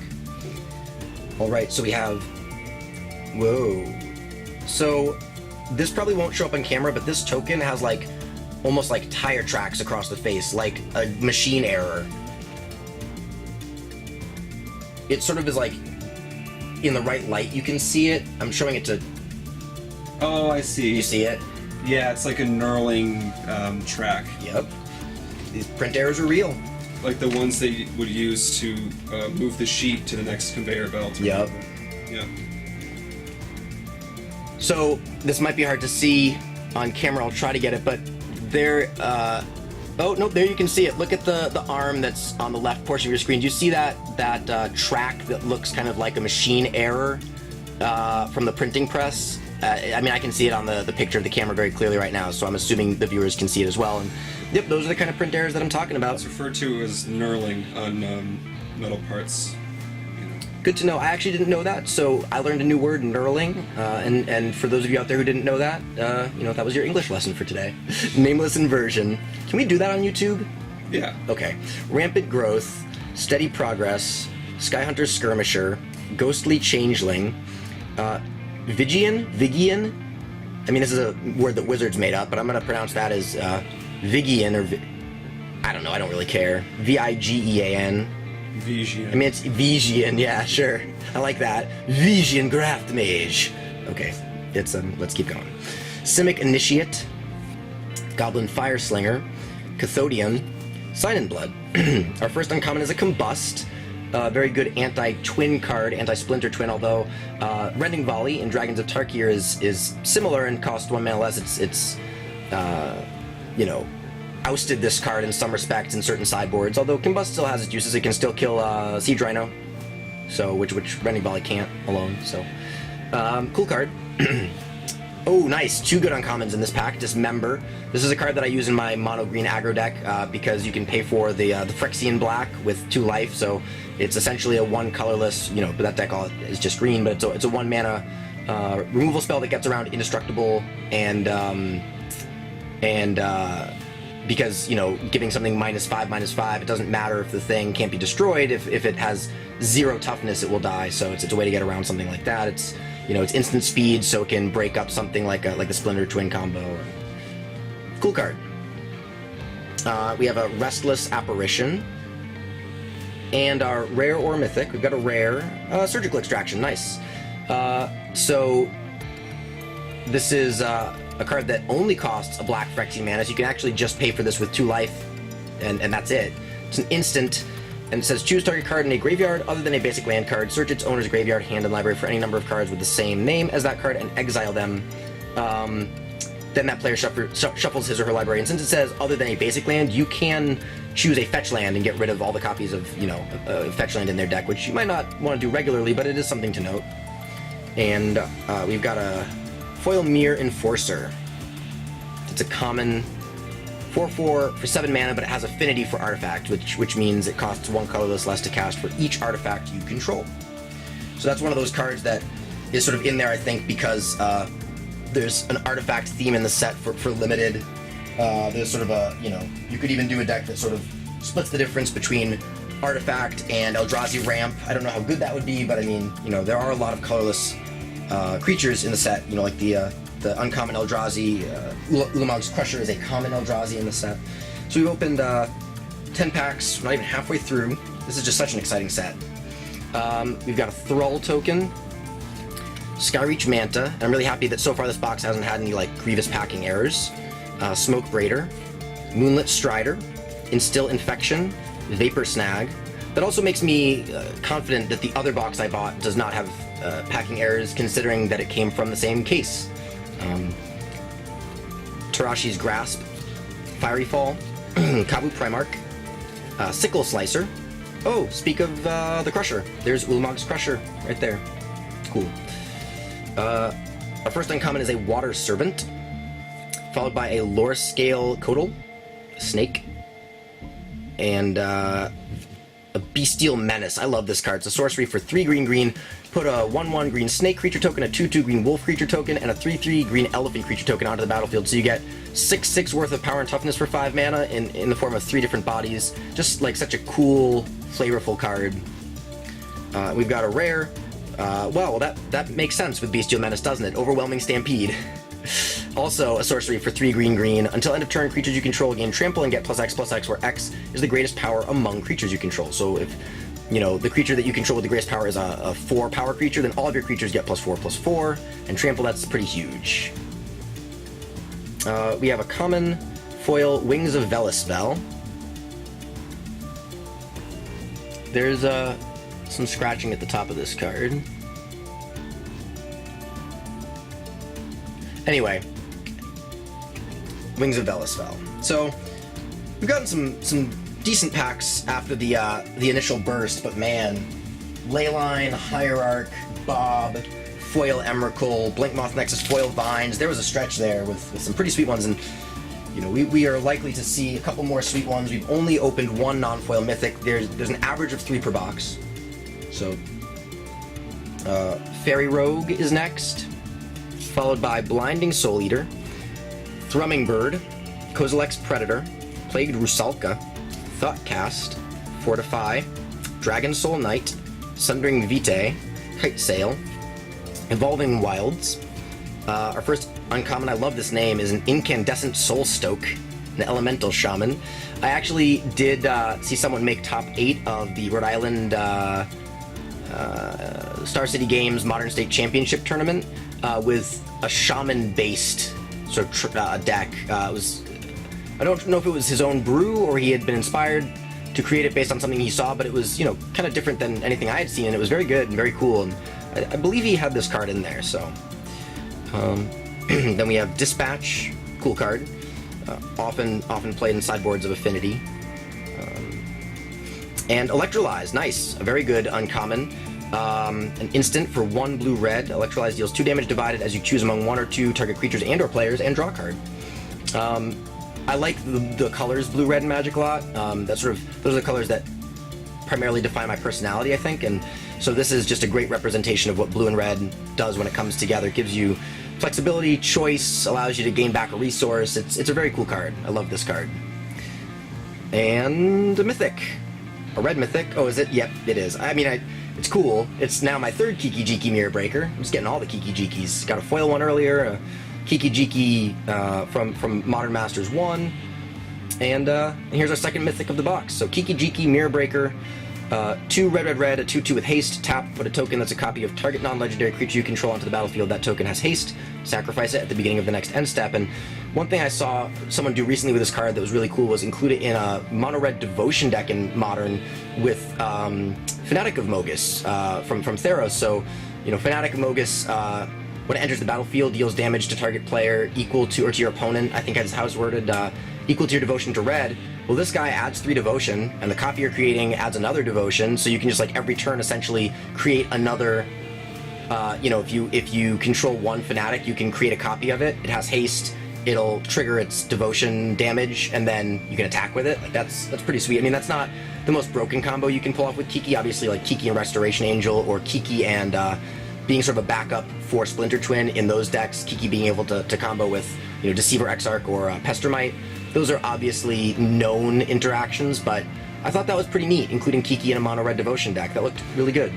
Alright, so we have... Whoa. So, this probably won't show up on camera, but this token has almost like tire tracks across the face, like a machine error. It sort of is in the right light you can see it. I'm showing it to... Oh, I see. You see it? Yeah, it's like a knurling track. Yep. These print errors are real. Like the ones they would use to move the sheet to the next conveyor belt. Yep. Yeah. So, this might be hard to see on camera. I'll try to get it, but there... Oh, no, there you can see it. Look at the arm that's on the left portion of your screen. Do you see that track that looks kind of like a machine error from the printing press? I mean, I can see it on the picture of the camera very clearly right now, so I'm assuming the viewers can see it as well. And yep, those are the kind of print errors that I'm talking about. It's referred to as knurling on metal parts. Good to know. I actually didn't know that, so I learned a new word, knurling. And for those of you out there who didn't know that, that was your English lesson for today. Nameless Inversion. Can we do that on YouTube? Yeah. Okay. Rampant Growth, Steady Progress, Skyhunter Skirmisher, Ghostly Changeling, Vigian? I mean, this is a word that Wizards made up, but I'm going to pronounce that as Vigian, or I don't know, I don't really care. Vigean. Vigian. I mean, it's Vigian, yeah, sure. I like that. Vigian Graft Mage. Okay, it's let's keep going. Simic Initiate, Goblin Fireslinger, Cathodian, Sign in Blood. Our first uncommon is a Combust. Very good anti-twin card, anti-splinter twin, although Rending Volley in Dragons of Tarkir is similar and costs 1 mana less. It's ousted this card in some respects in certain sideboards, although Combust still has its uses. It can still kill Siege Rhino, so which Rending Volley can't alone, so cool card. Oh, nice. 2 good uncommons in this pack. Dismember. This is a card that I use in my mono green aggro deck because you can pay for the Phyrexian black with 2 life, so it's essentially a 1 colorless, but that deck is just green, but it's a 1 mana removal spell that gets around indestructible, and because, giving something -5/-5, it doesn't matter if the thing can't be destroyed. If it has 0 toughness, it will die, so it's a way to get around something like that. It's instant speed, so it can break up something like the Splinter Twin combo. Cool card. We have a Restless Apparition. And our rare or mythic, we've got a rare Surgical Extraction. Nice. So this is a card that only costs a black for Phyrexian mana, so you can actually just pay for this with 2 life, and that's it. It's an instant, and it says choose target card in a graveyard other than a basic land card, search its owner's graveyard, hand, and library for any number of cards with the same name as that card, and exile them. Then that player shuffles his or her library, and since it says other than a basic land, you can choose a fetch land and get rid of all the copies of, fetch land in their deck, which you might not want to do regularly, but it is something to note. And we've got a Foil Mirror Enforcer. It's a common 4/4 for 7 mana, but it has affinity for artifact, which means it costs 1 colorless less to cast for each artifact you control. So that's one of those cards that is sort of in there, I think, because there's an artifact theme in the set for limited. There's sort of a, you could even do a deck that sort of splits the difference between artifact and Eldrazi ramp. I don't know how good that would be, but I mean, there are a lot of colorless creatures in the set, like the uncommon Eldrazi. Ulamog's Crusher is a common Eldrazi in the set. So we've opened 10 packs, not even halfway through. This is just such an exciting set. We've got a Thrall token, Skyreach Manta, and I'm really happy that so far this box hasn't had any grievous packing errors. Smoke Braider, Moonlit Strider, Instill Infection, Vapor Snag. That also makes me confident that the other box I bought does not have packing errors, considering that it came from the same case. Tarashi's Grasp, Fiery Fall, Kabu Primarch, Sickle Slicer. Oh, speak of the Crusher. There's Ulamog's Crusher right there. Cool. Our first uncommon is a Water Servant, followed by a Lore Scale Codal, Snake, and a Bestial Menace. I love this card. It's a sorcery for 3 green. Put a 1/1 green snake creature token, a 2/2 green wolf creature token, and a 3/3 green elephant creature token onto the battlefield. So you get 6/6 worth of power and toughness for 5 mana in the form of 3 different bodies. Just such a cool, flavorful card. We've got a rare. Well, that makes sense with Bestial Menace, doesn't it? Overwhelming Stampede. Also a sorcery for 3 green. Until end of turn, creatures you control gain trample and get +X/+X, where X is the greatest power among creatures you control. So if the creature that you control with the greatest power is a 4 power creature, then all of your creatures get +4/+4, and trample, that's pretty huge. We have a common foil Wings of Velisvel. There's some scratching at the top of this card. Anyway, Wings of Velisvel. So we've gotten some decent packs after the initial burst, but man, Leyline, Hierarch, Bob, Foil Emrakul, Blinkmoth Nexus, Foil Vines. There was a stretch there with some pretty sweet ones, and we are likely to see a couple more sweet ones. We've only opened 1 non-foil mythic. There's an average of 3 per box. So Fairy Rogue is next, followed by Blinding Soul Eater, Thrumming Bird, Kozilek's Predator, Plagued Rusalka, Thoughtcast, Fortify, Dragon Soul Knight, Sundering Vitae, Kite Sail, Evolving Wilds. Our first uncommon, I love this name, is an Incandescent Soul Stoke, an Elemental Shaman. I actually did see someone make top 8 of the Rhode Island Star City Games Modern State Championship Tournament with a shaman-based sort of deck. I don't know if it was his own brew or he had been inspired to create it based on something he saw, but it was, kind of different than anything I had seen, and it was very good and very cool, and I believe he had this card in there, so. Then we have Dispatch, cool card, often played in sideboards of Affinity. And Electrolyze, nice, a very good uncommon. An instant for 1 blue-red. Electrolyze deals 2 damage divided as you choose among 1 or 2 target creatures and or players, and draw a card. I like the colors blue, red, and magic a lot. Those are the colors that primarily define my personality, I think, and so this is just a great representation of what blue and red does when it comes together. It gives you flexibility, choice, allows you to gain back a resource. It's a very cool card. I love this card. And a Mythic. A red Mythic. Oh, is it? Yep, it is. I mean, it's cool. It's now my 3rd Kiki Jiki Mirror Breaker. I'm just getting all the Kiki Jikis. Got a foil one earlier, a Kiki Jiki from Modern Masters 1. And here's our second Mythic of the box. So Kiki Jiki, Mirror Breaker, 2 red, a 2/2 with haste. Tap, put a token that's a copy of target non-legendary creature you control onto the battlefield. That token has haste. Sacrifice it at the beginning of the next end step. And one thing I saw someone do recently with this card that was really cool was include it in a mono-red devotion deck in Modern with Fanatic of Mogus from Theros. So, you know, Fanatic of Mogus, when it enters the battlefield, deals damage to target player equal to, or to your opponent, I think that's how it's worded, equal to your devotion to red. Well, this guy adds 3 devotion, and the copy you're creating adds another devotion, so you can just, like, every turn essentially create another, you know, if you control 1 Fanatic, you can create a copy of it. It has haste, it'll trigger its devotion damage, and then you can attack with it. Like, that's pretty sweet. I mean, that's not the most broken combo you can pull off with Kiki. Obviously, like, Kiki and Restoration Angel, or Kiki and, being sort of a backup for Splinter Twin in those decks, Kiki being able to combo with, you know, Deceiver Exarch or Pestermite. Those are obviously known interactions, but I thought that was pretty neat, including Kiki in a mono-red devotion deck. That looked really good.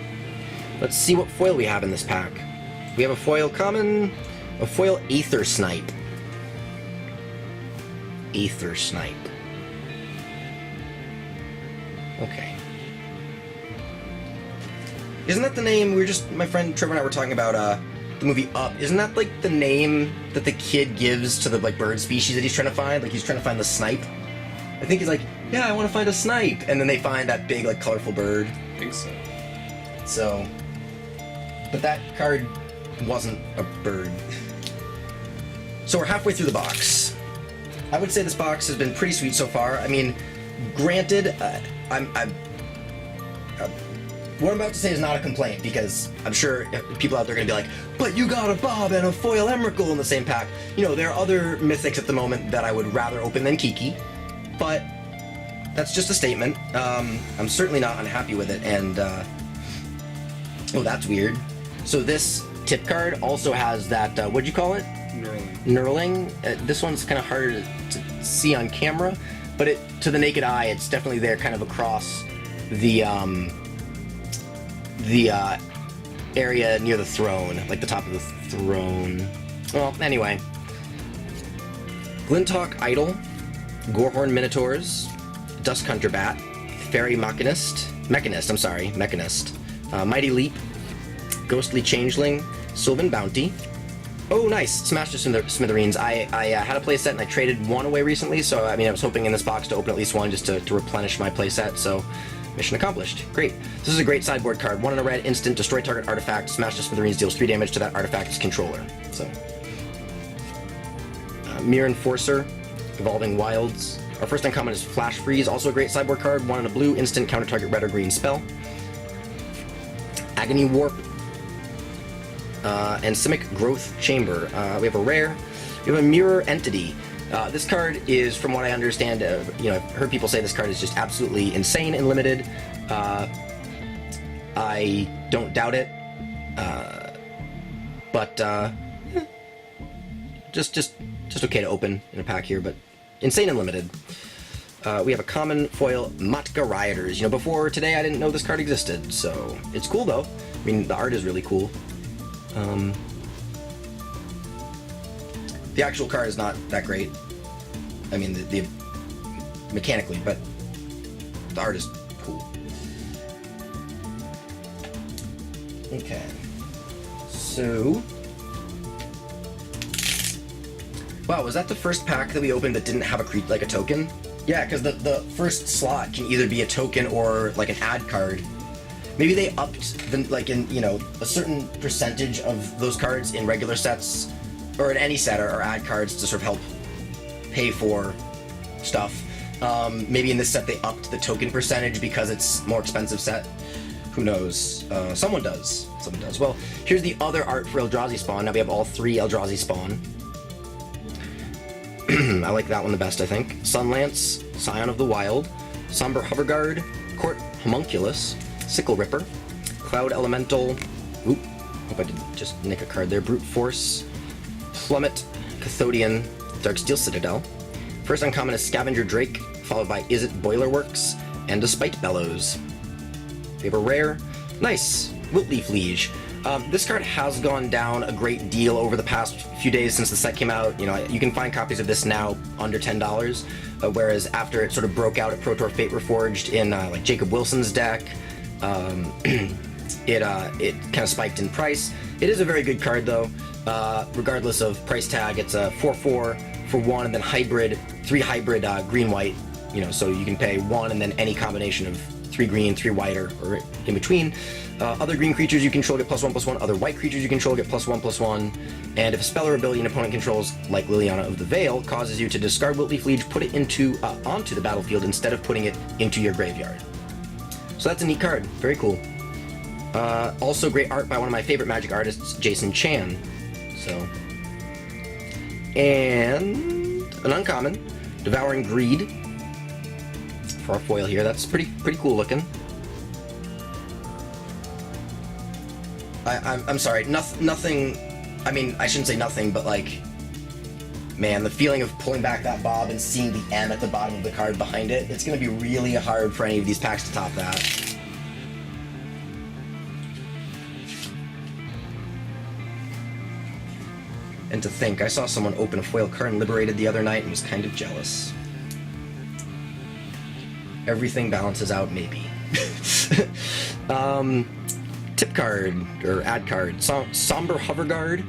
Let's see what foil we have in this pack. We have a foil common, a foil Aether Snipe. Aether Snipe. Okay. Isn't that the name, my friend Trevor and I were talking about the movie Up. Isn't that, like, the name that the kid gives to the, like, bird species that he's trying to find? Like, he's trying to find the snipe? I think he's like, yeah, I want to find a snipe. And then they find that big, like, colorful bird. I think so. So, but that card wasn't a bird. So we're halfway through the box. I would say this box has been pretty sweet so far. I mean, granted, what I'm about to say is not a complaint, because I'm sure people out there are going to be like, but you got a Bob and a foil Emrakul in the same pack. You know, there are other Mythics at the moment that I would rather open than Kiki, but that's just a statement. I'm certainly not unhappy with it, and, oh, that's weird. So this tip card also has that, what'd you call it? Knurling. This one's kind of harder to see on camera, but to the naked eye, it's definitely there kind of across the area near the throne, like the top of the throne. Well, anyway. Glinthawk Idol, Gorehorn Minotaurs, Duskhunter Bat, Fairy Mechanist, Mighty Leap, Ghostly Changeling, Sylvan Bounty. Oh, nice! Smashed to Smithereens. I had a playset and I traded one away recently, so I mean, I was hoping in this box to open at least one just to replenish my playset, so mission accomplished. Great. This is a great sideboard card. 1 in a red, instant, destroy target artifact, smash to Smithereens, deals 3 damage to that artifact's controller. So, Mirror Enforcer, Evolving Wilds. Our first uncommon is Flash Freeze, also a great sideboard card. 1 in a blue, instant, counter target red or green spell. Agony Warp, and Simic Growth Chamber. We have a rare. We have a Mirror Entity. This card is, from what I understand, you know, I've heard people say this card is just absolutely insane and limited. I don't doubt it, but just okay to open in a pack here, but insane and limited. We have a common foil Matka Rioters. You know, before today I didn't know this card existed, so it's cool though. I mean, the art is really cool. The actual card is not that great. I mean, the mechanically, but the art is cool. Okay. So, wow, was that the first pack that we opened that didn't have a token? Yeah, because the first slot can either be a token or like an ad card. Maybe they upped a certain percentage of those cards in regular sets, or in any set, or ad cards to sort of help pay for stuff. Maybe in this set they upped the token percentage because it's more expensive set. Who knows? Someone does. Well, here's the other art for Eldrazi Spawn. Now we have all 3 Eldrazi Spawn. I like that one the best, I think. Sunlance, Scion of the Wild, Somber Hoverguard, Court Homunculus, Sickle Ripper, Cloud Elemental, oop, hope I didn't just nick a card there, Brute Force, Plummet, Cathodian, Darksteel Citadel. First uncommon is Scavenger Drake, followed by Is It Boilerworks, and Despite Bellows. We have a rare, nice, Wiltleaf Liege. This card has gone down a great deal over the past few days since the set came out. You know, you can find copies of this now under $10, whereas after it sort of broke out at Pro Tour Fate Reforged in like Jacob Wilson's deck, it kind of spiked in price. It is a very good card though, regardless of price tag. It's a 4/4 for 1 and then hybrid, 3 hybrid green-white. You know, so you can pay 1 and then any combination of 3 green, 3 white, or in between. Other green creatures you control get +1/+1. Other white creatures you control get +1/+1. And if a spell or ability an opponent controls, like Liliana of the Veil, causes you to discard Wiltleaf Liege, put it onto the battlefield instead of putting it into your graveyard. So that's a neat card. Very cool. Also great art by one of my favorite Magic artists, Jason Chan. So, and an uncommon, Devouring Greed for our foil here. That's pretty cool looking. I'm sorry, nothing. I mean, I shouldn't say nothing, but like, man, the feeling of pulling back that bob and seeing the M at the bottom of the card behind it, it's going to be really hard for any of these packs to top that. And to think, I saw someone open a foil card and Liberated the other night and was kind of jealous. Everything balances out, maybe. Tip card, or ad card. Somber Hoverguard,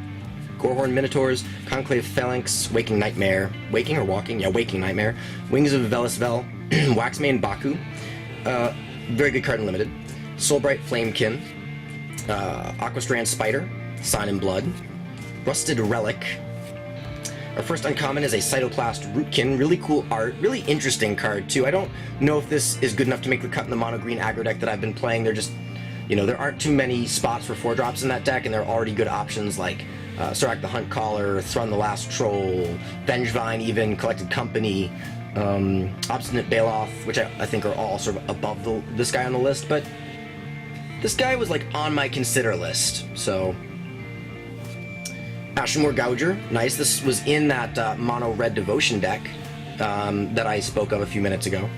Gorehorn Minotaurs, Conclave Phalanx, Waking Nightmare. Waking or Walking? Yeah, Waking Nightmare. Wings of Velisvel, Waxmane Baku. Very good card in Limited. Soulbright Flamekin, Aquastrand Spider, Sign in Blood, Rusted Relic. Our first uncommon is a Cytoplast Rootkin. Really cool art. Really interesting card, too. I don't know if this is good enough to make the cut in the mono-green aggro deck that I've been playing. They're just, you know, there aren't too many spots for 4-drops in that deck, and there are already good options like Sorak the Hunt Caller, Thrun the Last Troll, Vengevine even, Collected Company, Obstinate Baloth, which I think are all sort of above this guy on the list, but this guy was like on my consider list, so... Ashenmoor Gouger, nice. This was in that mono red devotion deck that I spoke of a few minutes ago.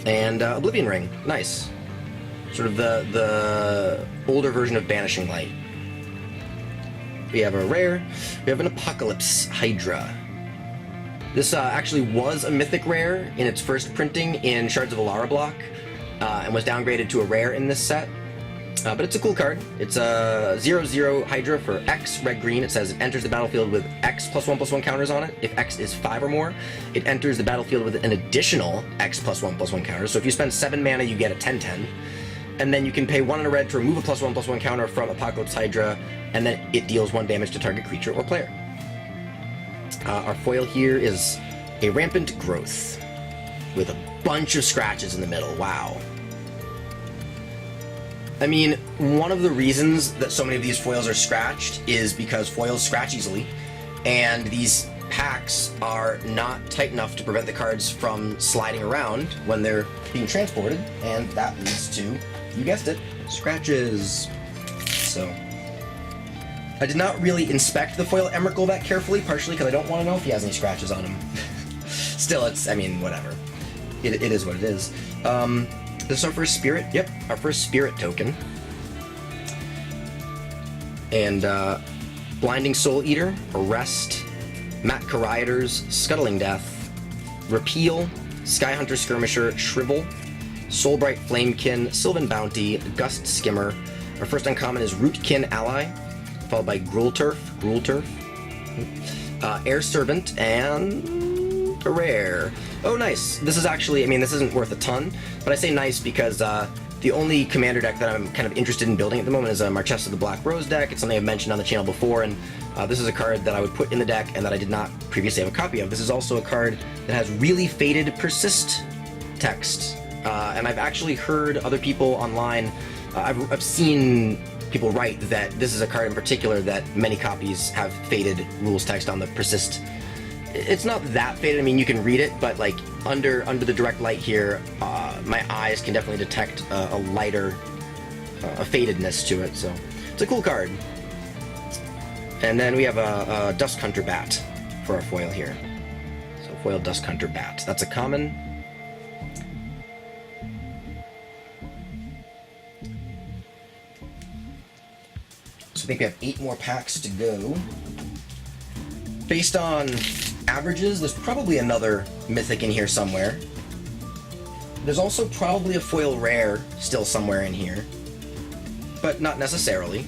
And Oblivion Ring, nice. Sort of the older version of Banishing Light. We have a rare. We have an Apocalypse Hydra. This actually was a Mythic rare in its first printing in Shards of Alara block, and was downgraded to a rare in this set. But it's a cool card. It's a 0/0 Hydra for X, red-green. It says it enters the battlefield with X +1/+1 counters on it. If X is 5 or more, it enters the battlefield with an additional X +1/+1 counters. So if you spend 7 mana, you get a 10/10. And then you can pay 1 and a red to remove a +1/+1 counter from Apocalypse Hydra, and then it deals 1 damage to target creature or player. Our foil here is a Rampant Growth with a bunch of scratches in the middle. Wow. I mean, one of the reasons that so many of these foils are scratched is because foils scratch easily, and these packs are not tight enough to prevent the cards from sliding around when they're being transported, and that leads to, you guessed it, scratches. So, I did not really inspect the foil Emrakul that carefully, partially because I don't want to know if he has any scratches on him. Still, it's, I mean, whatever. It is what it is. This is our first spirit. Yep, our first spirit token. And Blinding Soul Eater, Arrest, Mat Cariators, Scuttling Death, Repeal, Skyhunter Skirmisher, Shrivel, Soulbright Flamekin, Sylvan Bounty, Gust Skimmer. Our first uncommon is Rootkin Ally, followed by Gruelturf, Air Servant, and a rare. Oh, nice. This is actually, I mean, this isn't worth a ton, but I say nice because the only commander deck that I'm kind of interested in building at the moment is a Marchesa the Black Rose deck. It's something I've mentioned on the channel before, and this is a card that I would put in the deck and that I did not previously have a copy of. This is also a card that has really faded persist text, and I've actually heard other people online, I've seen people write that this is a card in particular that many copies have faded rules text on the persist. It's not that faded. I mean, you can read it, but like under the direct light here, my eyes can definitely detect a lighter, a fadedness to it. So it's a cool card. And then we have a Dusk Hunter Bat for our foil here. So foil Dusk Hunter Bat. That's a common. So I think we have 8 more packs to go. Based on averages, there's probably another Mythic in here somewhere. There's also probably a foil rare still somewhere in here, but not necessarily.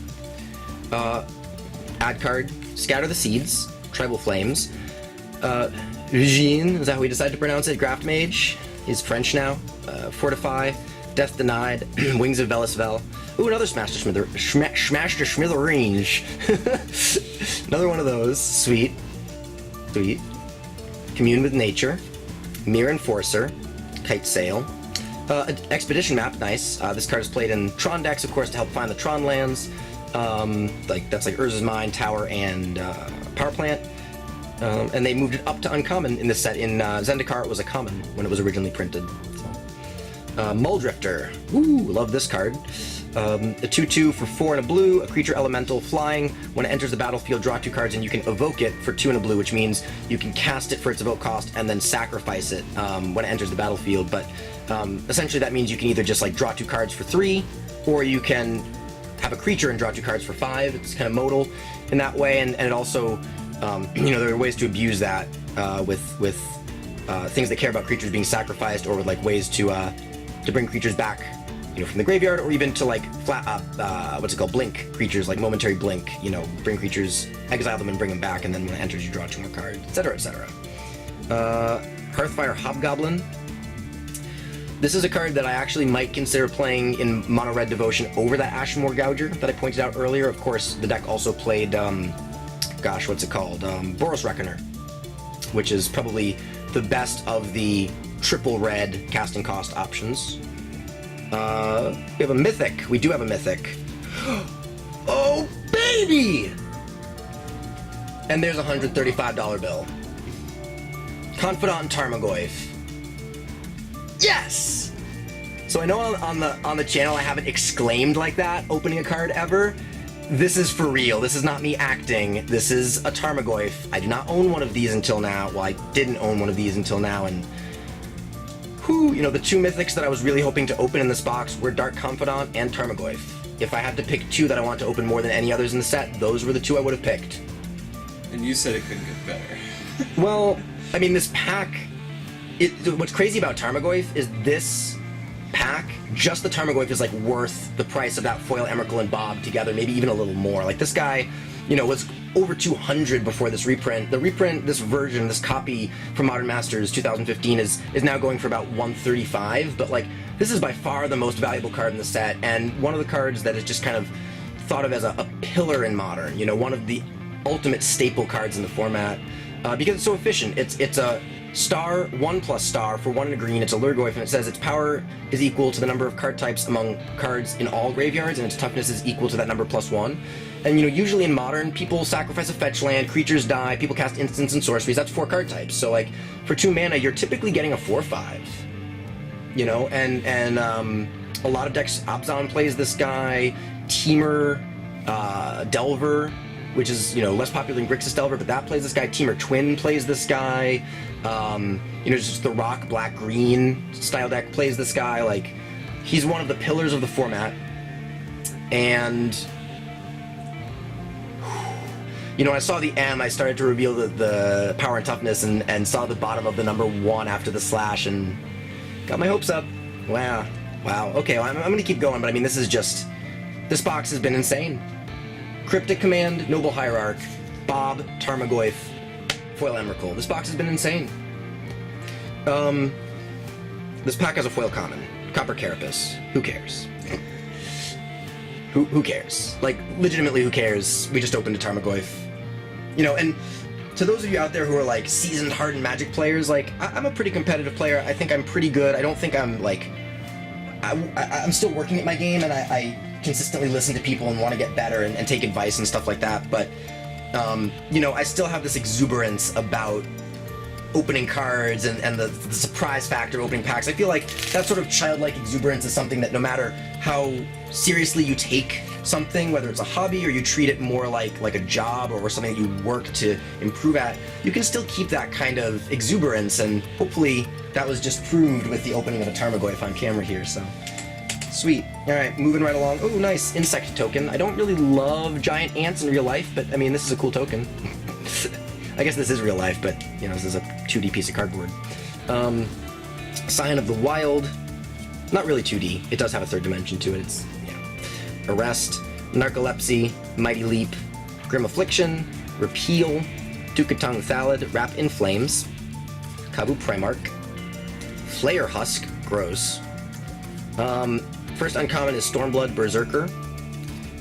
Add card, Scatter the Seeds, Tribal Flames. Eugene, is that how we decided to pronounce it? Graft Mage. He's French now. Fortify, Death Denied, Wings of Velasvel. Ooh, another Smash to Smithereens. Another one of those. Sweet. Sweet. Commune with Nature. Mirror Enforcer. Kite Sail. Expedition Map, nice. This card is played in Tron decks, of course, to help find the Tron lands. That's like Urza's Mine, Tower, and Power Plant. And they moved it up to uncommon in this set. In Zendikar, it was a common when it was originally printed. So. Muldrifter. Ooh, love this card. A 2/2 for 4 and a blue, a creature elemental flying. When it enters the battlefield, draw 2 cards, and you can evoke it for 2 and a blue, which means you can cast it for its evoke cost and then sacrifice it when it enters the battlefield. But essentially, that means you can either just like draw 2 cards for 3, or you can have a creature and draw 2 cards for 5. It's kind of modal in that way, and it also, there are ways to abuse that with things that care about creatures being sacrificed, or with like ways to bring creatures back, from the graveyard, or even to like blink creatures, like momentary blink, bring creatures, exile them and bring them back, and then when it enters you draw 2 more cards, etc., etc. Hearthfire Hobgoblin. This is a card that I actually might consider playing in Mono Red Devotion over that Ashmore Gouger that I pointed out earlier. Of course, the deck also played, Boros Reckoner, which is probably the best of the triple red casting cost options. We have a Mythic. We do have a Mythic. Oh, baby! And there's a $135 bill. Confidant Tarmogoyf. Yes! So I know on the channel I haven't exclaimed like that opening a card ever. This is for real. This is not me acting. This is a Tarmogoyf. I do not own one of these until now. Well, I didn't own one of these until now, and the 2 Mythics that I was really hoping to open in this box were Dark Confidant and Tarmogoyf. If I had to pick 2 that I want to open more than any others in the set, those were the 2 I would have picked. And you said it couldn't get better. Well, I mean, this pack... what's crazy about Tarmogoyf is this pack, just the Tarmogoyf is like worth the price of that foil Emrakul and Bob together, maybe even a little more. Like this guy, was over 200 before this reprint. The reprint, this version, this copy from Modern Masters 2015 is now going for about 135, but like this is by far the most valuable card in the set, and one of the cards that is just kind of thought of as a pillar in Modern, one of the ultimate staple cards in the format, because it's so efficient. It's a star, 1+star for 1 and a green. It's a Lurgoyf, and it says its power is equal to the number of card types among cards in all graveyards, and its toughness is equal to that number +1. And usually in Modern, people sacrifice a fetch land, creatures die, people cast instants and sorceries. That's 4 card types. So like for 2 mana, you're typically getting a 4/5. And a lot of decks, Abzan plays this guy, Temur, Delver, which is less popular than Grixis Delver, but that plays this guy. Temur Twin plays this guy. Just the Rock Black Green style deck plays this guy. Like, he's one of the pillars of the format. And when I saw the M, I started to reveal the power and toughness, and saw the bottom of the number 1 after the slash, and got my hopes up. Wow. Okay, well, I'm gonna keep going, but I mean, this box has been insane. Cryptic Command, Noble Hierarch, Bob, Tarmogoyf, foil Emrakul. This box has been insane. This pack has a foil common, Copper Carapace. Who cares? Who cares? Like, legitimately, who cares? We just opened a Tarmogoyf. And to those of you out there who are like seasoned, hardened Magic players, like, I'm a pretty competitive player. I think I'm pretty good. I don't think I'm like... I'm still working at my game, and I consistently listen to people and want to get better and take advice and stuff like that, but I still have this exuberance about opening cards and the surprise factor of opening packs. I feel like that sort of childlike exuberance is something that no matter how seriously you take something, whether it's a hobby or you treat it more like a job or something that you work to improve at, you can still keep that kind of exuberance, and hopefully that was just proved with the opening of a Tarmogoyf on camera here. So Sweet. Alright, moving right along. Oh, nice. Insect token. I don't really love giant ants in real life, but I mean, this is a cool token. I guess this is real life, but, you know, this is a 2D piece of cardboard. Sign of the Wild. Not really 2D. It does have a third dimension to it. It's, yeah. Arrest. Narcolepsy. Mighty Leap. Grim Affliction. Repeal. Dukatung Thalid. Wrap in Flames. Kabu Primarch. Flayer Husk. Gross. First uncommon is Stormblood Berserker,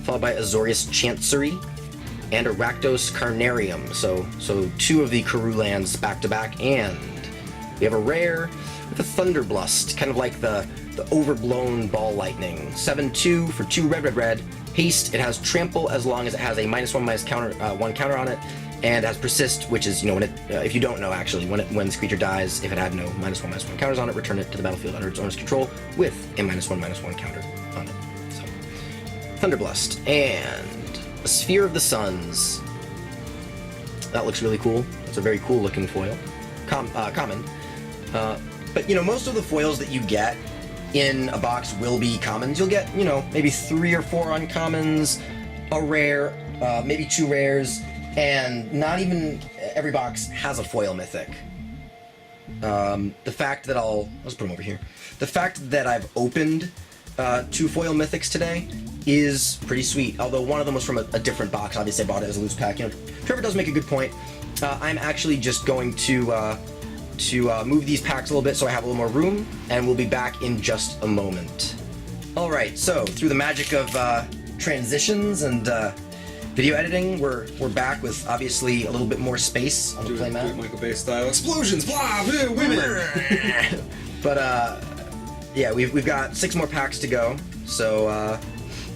followed by Azorius Chancery, and a Rakdos Carnarium. So two of the Karoo lands back to back, and we have a rare with a Thunderblust, kind of like the overblown Ball Lightning. 7/2 for 2 red. Haste. It has Trample as long as it has a -1/-1 counter on it, and has Persist, which is, you know, when it, if you don't know actually, when this creature dies, if it had no -1/-1 counters on it, return it to the battlefield under its owner's control with a -1/-1 counter on it. So, Thunderblust and a Sphere of the Suns. That looks really cool. It's a very cool looking foil, common. But you know, most of the foils that you get in a box will be commons. You'll get, you know, maybe 3 or 4 uncommons, a rare, maybe 2 rares. And not even every box has a foil mythic. The fact that let's put them over here. The fact that I've opened 2 foil mythics today is pretty sweet. Although one of them was from a different box. Obviously, I bought it as a loose pack. You know, Trevor does make a good point. I'm actually just going to move these packs a little bit so I have a little more room, and we'll be back in just a moment. All right. So through the magic of transitions and video editing, we're back with obviously a little bit more space on the playmat. McCabe-A style explosions, blah, women. But yeah, we've got 6 more packs to go. So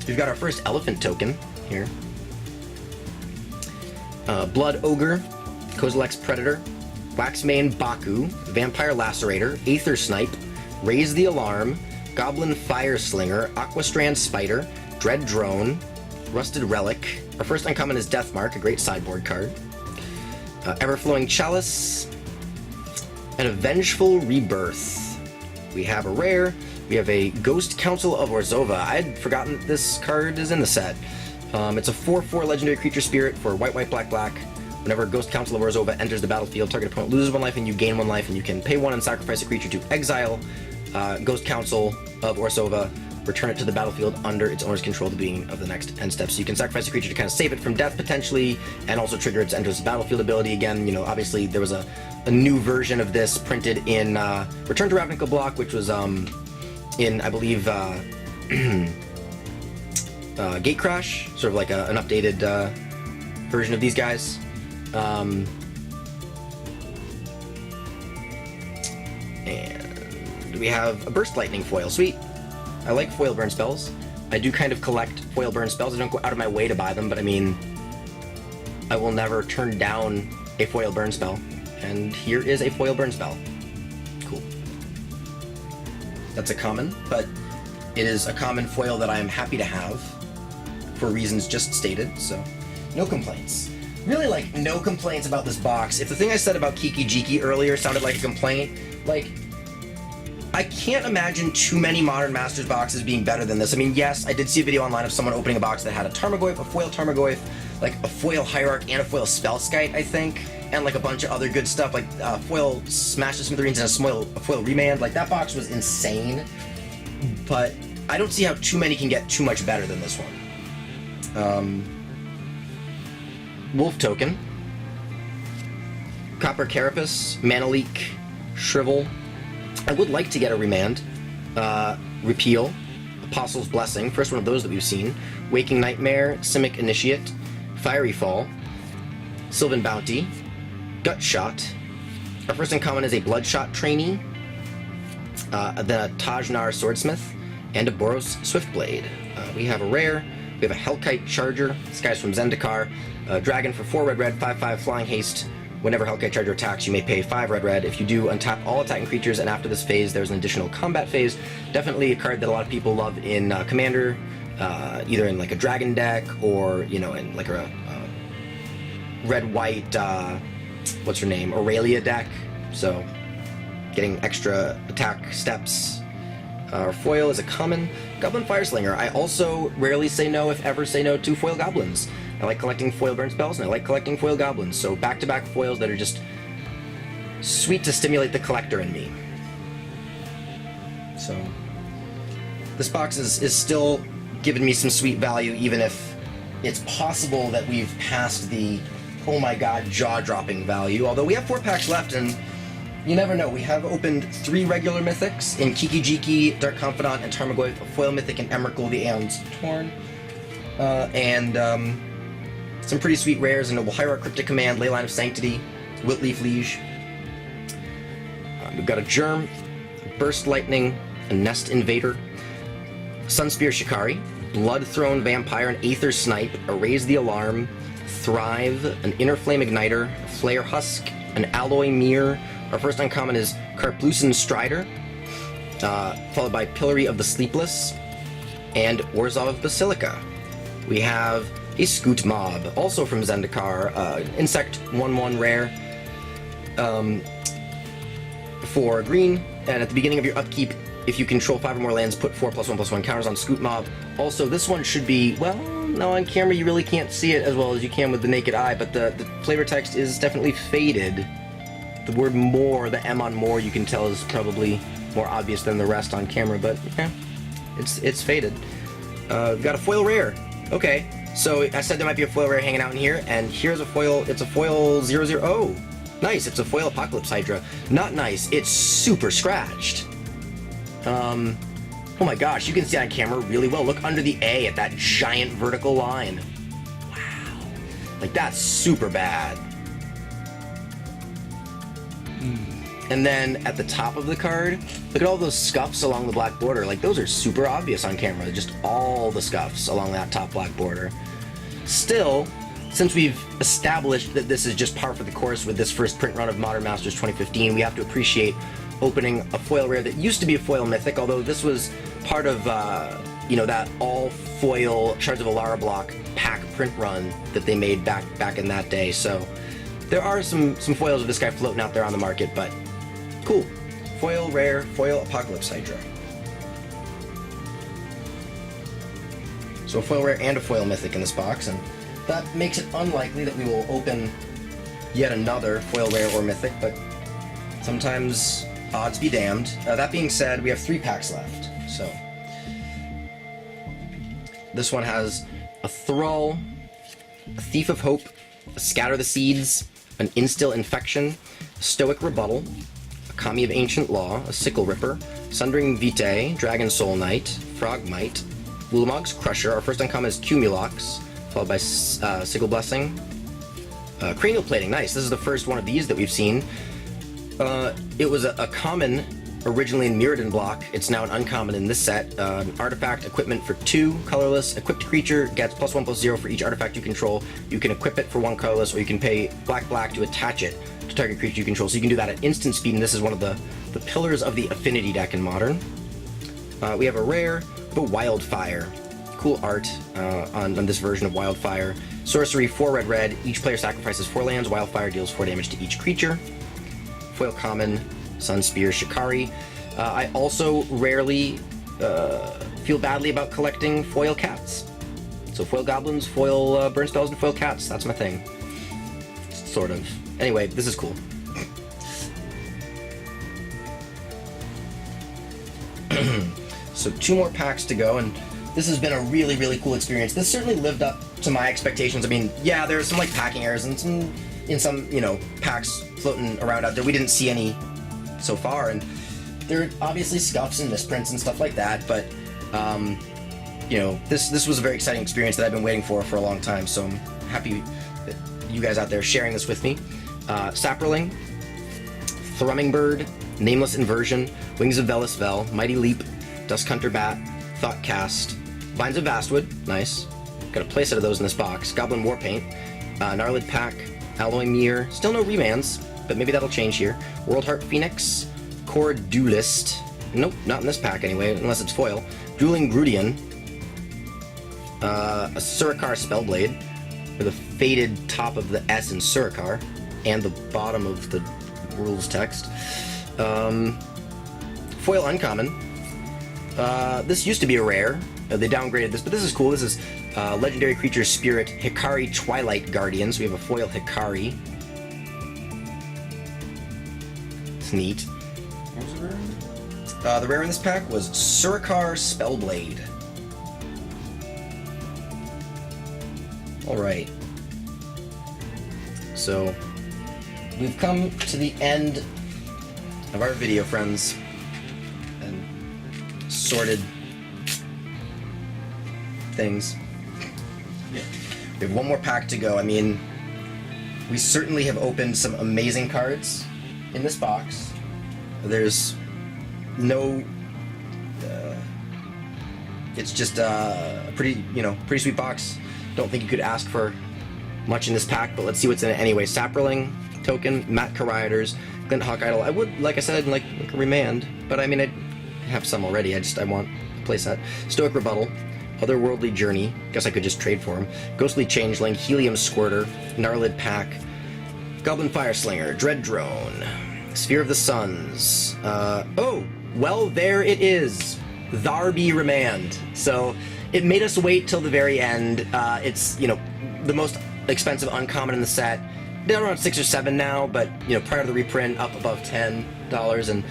we've got our first elephant token here. Blood Ogre, Kozilek's Predator, Waxmane Baku, Vampire Lacerator, Aether Snipe, Raise the Alarm, Goblin Fire Slinger, Aquastrand Spider, Dread Drone, Rusted Relic. Our first uncommon is Deathmark, a great sideboard card. Everflowing Chalice, and a Vengeful Rebirth. We have a rare. We have a Ghost Council of Orzhova. I'd forgotten that this card is in the set. It's a 4/4 legendary creature spirit for white, black. Whenever Ghost Council of Orzhova enters the battlefield, target opponent loses 1 life and you gain 1 life, and you can pay 1 and sacrifice a creature to exile Ghost Council of Orzhova. Return it to the battlefield under its owner's control at the beginning of the next end step. So you can sacrifice a creature to kind of save it from death potentially, and also trigger its enters the battlefield ability again. You know, obviously there was a new version of this printed in Return to Ravnica block, which was in, I believe, Gate Crash, sort of like an updated version of these guys. And we have a Burst Lightning foil. Sweet. I like foil burn spells. I do kind of collect foil burn spells. I don't go out of my way to buy them, but I mean, I will never turn down a foil burn spell. And here is a foil burn spell. Cool. That's a common, but it is a common foil that I am happy to have for reasons just stated, so no complaints. Really, like, no complaints about this box. If the thing I said about Kiki Jiki earlier sounded like a complaint, like, I can't imagine too many Modern Masters boxes being better than this. I mean, yes, I did see a video online of someone opening a box that had a Tarmogoyf, a foil Tarmogoyf, like a foil Hierarch and a foil Spellskite, I think, and like a bunch of other good stuff, like foil Smash the Smithereens and a foil Remand. Like, that box was insane, but I don't see how too many can get too much better than this one. Wolf Token, Copper Carapace, Mana Leak, Shrivel. I would like to get a Remand, Repeal, Apostle's Blessing, first one of those that we've seen, Waking Nightmare, Simic Initiate, Fiery Fall, Sylvan Bounty, Gut Shot. Our first uncommon is a Bloodshot Trainee, then a Tajnar Swordsmith, and a Boros Swiftblade. We have a rare. We have a Hellkite Charger. This guy's from Zendikar. Dragon for 4 red, 5/5 Flying Haste. Whenever Hellkite Charger attacks, you may pay 5 red. If you do, untap all attacking creatures, and after this phase, there's an additional combat phase. Definitely a card that a lot of people love in Commander, either in like a Dragon deck or, you know, in like a red-white, what's her name, Aurelia deck. So, getting extra attack steps. Our foil is a common. Goblin Fireslinger. I also rarely say no, if ever say no, to foil goblins. I like collecting foil burn spells, and I like collecting foil goblins. So back-to-back foils that are just sweet to stimulate the collector in me. So this box is still giving me some sweet value, even if it's possible that we've passed the oh my god jaw-dropping value. Although we have 4 packs left, and you never know. We have opened 3 regular mythics in Kiki Jiki, Dark Confidant, and Tarmogoyf, a foil mythic in Emrakul the Aeon's Torn, and some pretty sweet rares in Noble Hierarch, Cryptic Command, Leyline of Sanctity, Wiltleaf Liege. We've got a Germ, Burst Lightning, a Nest Invader, Sunspear Shikari, Blood Throne Vampire, an Aether Snipe, a Raise the Alarm, Thrive, an Inner Flame Igniter, a Flare Husk, an Alloy Mirror. Our first uncommon is Karplusan Strider, followed by Pillory of the Sleepless, and Orzhov of Basilica. We have a Scoot Mob, also from Zendikar, Insect 1/1 rare, for green, and at the beginning of your upkeep, if you control 5 or more lands, put 4+1/+1 counters on Scoot Mob. Also, this one should be, well, no, on camera you really can't see it as well as you can with the naked eye, but the flavor text is definitely faded. The word more, the M on more, you can tell is probably more obvious than the rest on camera, but yeah, it's faded. We've got a foil rare. Okay, so I said there might be a foil rare hanging out in here, and here's a foil. It's a foil 0/0. Oh, nice. It's a foil Apocalypse Hydra. Not nice. It's super scratched. Oh my gosh, you can see on camera really well. Look under the A at that giant vertical line. Wow. Like, that's super bad. And then at the top of the card, look at all those scuffs along the black border. Like, those are super obvious on camera. Just all the scuffs along that top black border. Still, since we've established that this is just par for the course with this first print run of Modern Masters 2015, we have to appreciate opening a foil rare that used to be a foil mythic, although this was part of, that all-foil Shards of Alara block pack print run that they made back in that day. So there are some foils of this guy floating out there on the market, but cool. Foil rare, foil Apocalypse Hydra. So a foil rare and a foil mythic in this box, and that makes it unlikely that we will open yet another foil rare or mythic, but sometimes odds be damned. That being said, we have 3 packs left. So this one has a Thrall, a Thief of Hope, a Scatter the Seeds, an Instill Infection, a Stoic Rebuttal, a Kami of Ancient Law, a Sickle Ripper, Sundering Vitae, Dragon Soul Knight, Frogmite, Ulamog's Crusher. Our first uncommon is Cumulox, followed by Sigil Blessing, Cranial Plating. Nice. This is the first one of these that we've seen. It was a common originally in Mirrodin block. It's now an uncommon in this set. An artifact equipment for 2, colorless. Equipped creature gets +1/+0 for each artifact you control. You can equip it for 1 colorless, or you can pay black to attach it to target creature you control. So you can do that at instant speed, and this is one of the pillars of the Affinity deck in Modern. We have a rare, the Wildfire. Cool art on this version of Wildfire. Sorcery, 4 red. Each player sacrifices 4 lands. Wildfire deals 4 damage to each creature. Foil common, Sunspear Shikari. I also rarely feel badly about collecting foil cats. So foil goblins, foil burn spells, and foil cats. That's my thing. Sort of. Anyway, this is cool. So 2 more packs to go, and this has been a really, really cool experience. This certainly lived up to my expectations. I mean, yeah, there's some like packing errors and some packs floating around out there. We didn't see any so far, and there are obviously scuffs and misprints and stuff like that, but this was a very exciting experience that I've been waiting for a long time, so I'm happy that you guys out there sharing this with me. Saproling, Thrumming Bird, Nameless Inversion, Wings of Velisvel, Mighty Leap, Duskhunter Bat, Thoughtcast, Vines of Vastwood, nice. Got a playset of those in this box. Goblin Warpaint, Gnarlid Pack, Alloy Mirror, still no remands, but maybe that'll change here. Worldheart Phoenix, Core Duelist, nope, not in this pack anyway, unless it's foil. Dueling Grudian, a Surikar Spellblade, with a faded top of the S in Surikar, and the bottom of the rules text. Foil Uncommon, This used to be a rare. They downgraded this, but this is cool. This is Legendary Creature Spirit Hikari Twilight Guardian. So we have a foil Hikari. It's neat. What was the rare? The rare in this pack was Surikar Spellblade. Alright. So, we've come to the end of our video, friends. And sorted things. Yeah. We have one more pack to go. I mean, we certainly have opened some amazing cards in this box. There's no... it's just a pretty sweet box. Don't think you could ask for much in this pack, but let's see what's in it anyway. Saproling token, Matt Rioters, Glint Hawk Idol. I would, like I said, like a Remand, but I mean, I have some already. I want a playset. Stoic Rebuttal, Otherworldly Journey. Guess I could just trade for him. Ghostly Changeling, Helium Squirter, Gnarlid Pack, Goblin Fireslinger, Dread Drone, Sphere of the Suns. Oh, well, there it is. Tharby Remand. So it made us wait till the very end. It's, the most expensive uncommon in the set. They're around 6 or 7 now, but, prior to the reprint, up above $10. And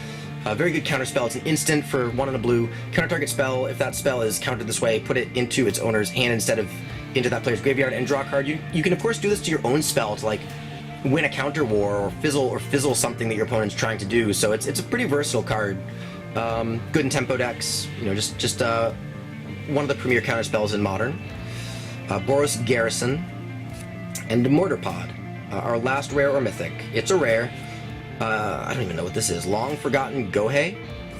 a very good counterspell. It's an instant for 1 and a blue. Counter target spell. If that spell is countered this way, put it into its owner's hand instead of into that player's graveyard and draw a card. You can, of course, do this to your own spell to, like, win a counter war or fizzle something that your opponent's trying to do. So it's a pretty versatile card. Good in tempo decks. Just one of the premier counter spells in Modern. Boros Garrison and Mortar Pod. Our last rare or mythic. It's a rare. I don't even know what this is. Long Forgotten Gohei.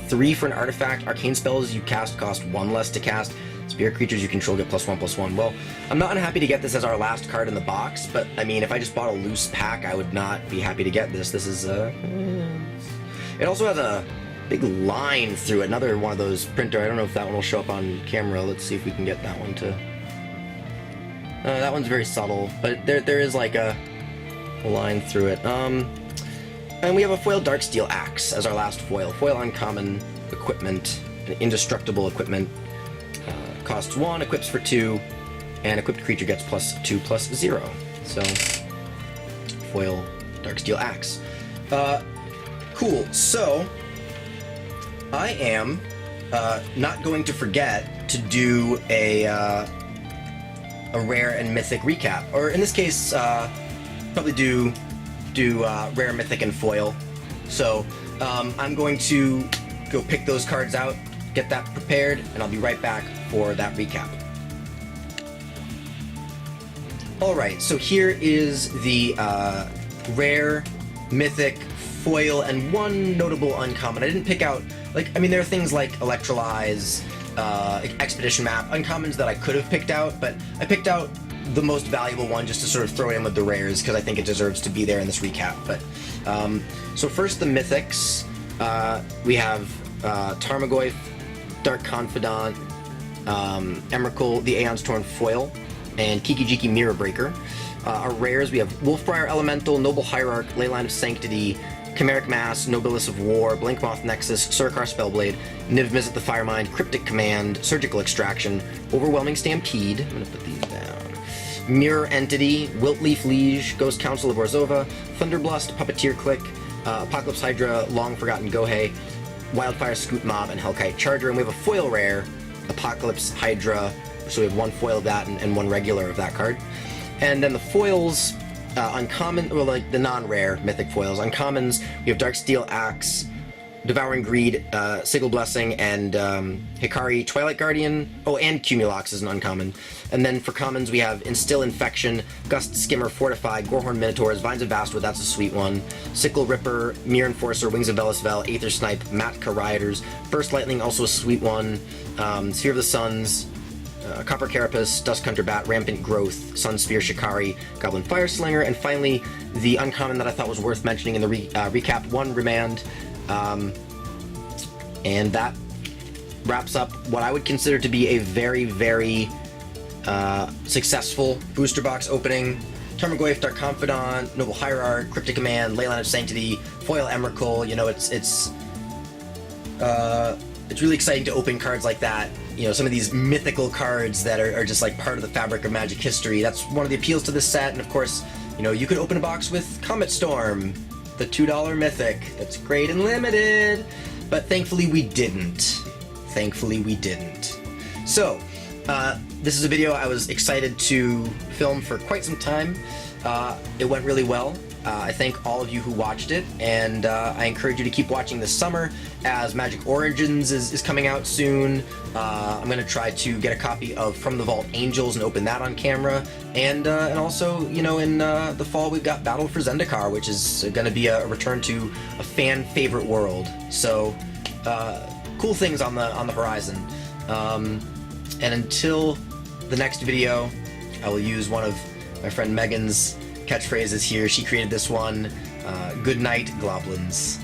3 for an artifact. Arcane spells you cast cost 1 less to cast. Spirit creatures you control get +1/+1. Well, I'm not unhappy to get this as our last card in the box, but I mean, if I just bought a loose pack, I would not be happy to get this. This is it also has a big line through it. Another one of those printer. I don't know if that one will show up on camera. Let's see if we can get that one to. That one's very subtle, but there is like a line through it. And we have a foil Darksteel Axe as our last foil. Foil uncommon equipment, indestructible equipment. Costs 1, equips for 2, and equipped creature gets +2/+0. So, foil Darksteel Axe. Cool. So, I am not going to forget to do a rare and mythic recap, or in this case, probably do rare, mythic, and foil. So I'm going to go pick those cards out, get that prepared, and I'll be right back for that recap. Alright, so here is the rare, mythic, foil, and one notable uncommon. I didn't pick out, there are things like Electrolyze, Expedition Map, uncommons that I could have picked out, but I picked out the most valuable one just to sort of throw it in with the rares because I think it deserves to be there in this recap. But so first the mythics. We have Tarmogoyf, Dark Confidant, Emrakul, the Aeon's Torn foil, and Kiki-Jiki Mirror Breaker. Our rares, we have Wolfbriar Elemental, Noble Hierarch, Leyline of Sanctity, Chimeric Mass, Nobilis of War, Blinkmoth Nexus, Surikar Spellblade, Niv Mizzet the Firemind, Cryptic Command, Surgical Extraction, Overwhelming Stampede. I'm going to put these down. Mirror Entity, Wiltleaf Liege, Ghost Council of Orzhova, Thunderblast, Puppeteer Click, Apocalypse Hydra, Long Forgotten Gohei, Wildfire Scoot Mob, and Hellkite Charger. And we have a foil rare, Apocalypse Hydra, so we have one foil of that and one regular of that card. And then the foils, uncommon, or like the non-rare mythic foils. Uncommons, we have Darksteel Axe, Devouring Greed, Sigil Blessing, and Hikari Twilight Guardian. Oh, and Cumulox is an uncommon. And then for commons, we have Instill Infection, Gust Skimmer, Fortify, Gorehorn Minotaurs, Vines of Vastwood, that's a sweet one. Sickle Ripper, Mirror Enforcer, Wings of Velasvel, Aether Snipe, Matka Rioters, Burst Lightning, also a sweet one. Sphere of the Suns, Copper Carapace, Dusk Hunter Bat, Rampant Growth, Sunsphere Shikari, Goblin Fireslinger, and finally the uncommon that I thought was worth mentioning in the recap, one Remand. And that wraps up what I would consider to be a very, very successful booster box opening. Tarmogoyf, Dark Confidant, Noble Hierarch, Cryptic Command, Leyline of Sanctity, Foil Emrakul. it's really exciting to open cards like that. You know, some of these mythical cards that are just like part of the fabric of Magic history. That's one of the appeals to this set. And of course, you know, you could open a box with Comet Storm, the $2 Mythic. That's great and limited. But thankfully we didn't. Thankfully we didn't. So, this is a video I was excited to film for quite some time. It went really well. I thank all of you who watched it, and I encourage you to keep watching this summer as Magic Origins is coming out soon. I'm going to try to get a copy of From the Vault Angels and open that on camera. And also, you know, in the fall we've got Battle for Zendikar, which is going to be a return to a fan favorite world. So, cool things on the horizon. And until the next video, I will use one of my friend Megan's catchphrases here. She created this one. Good night, Globlins.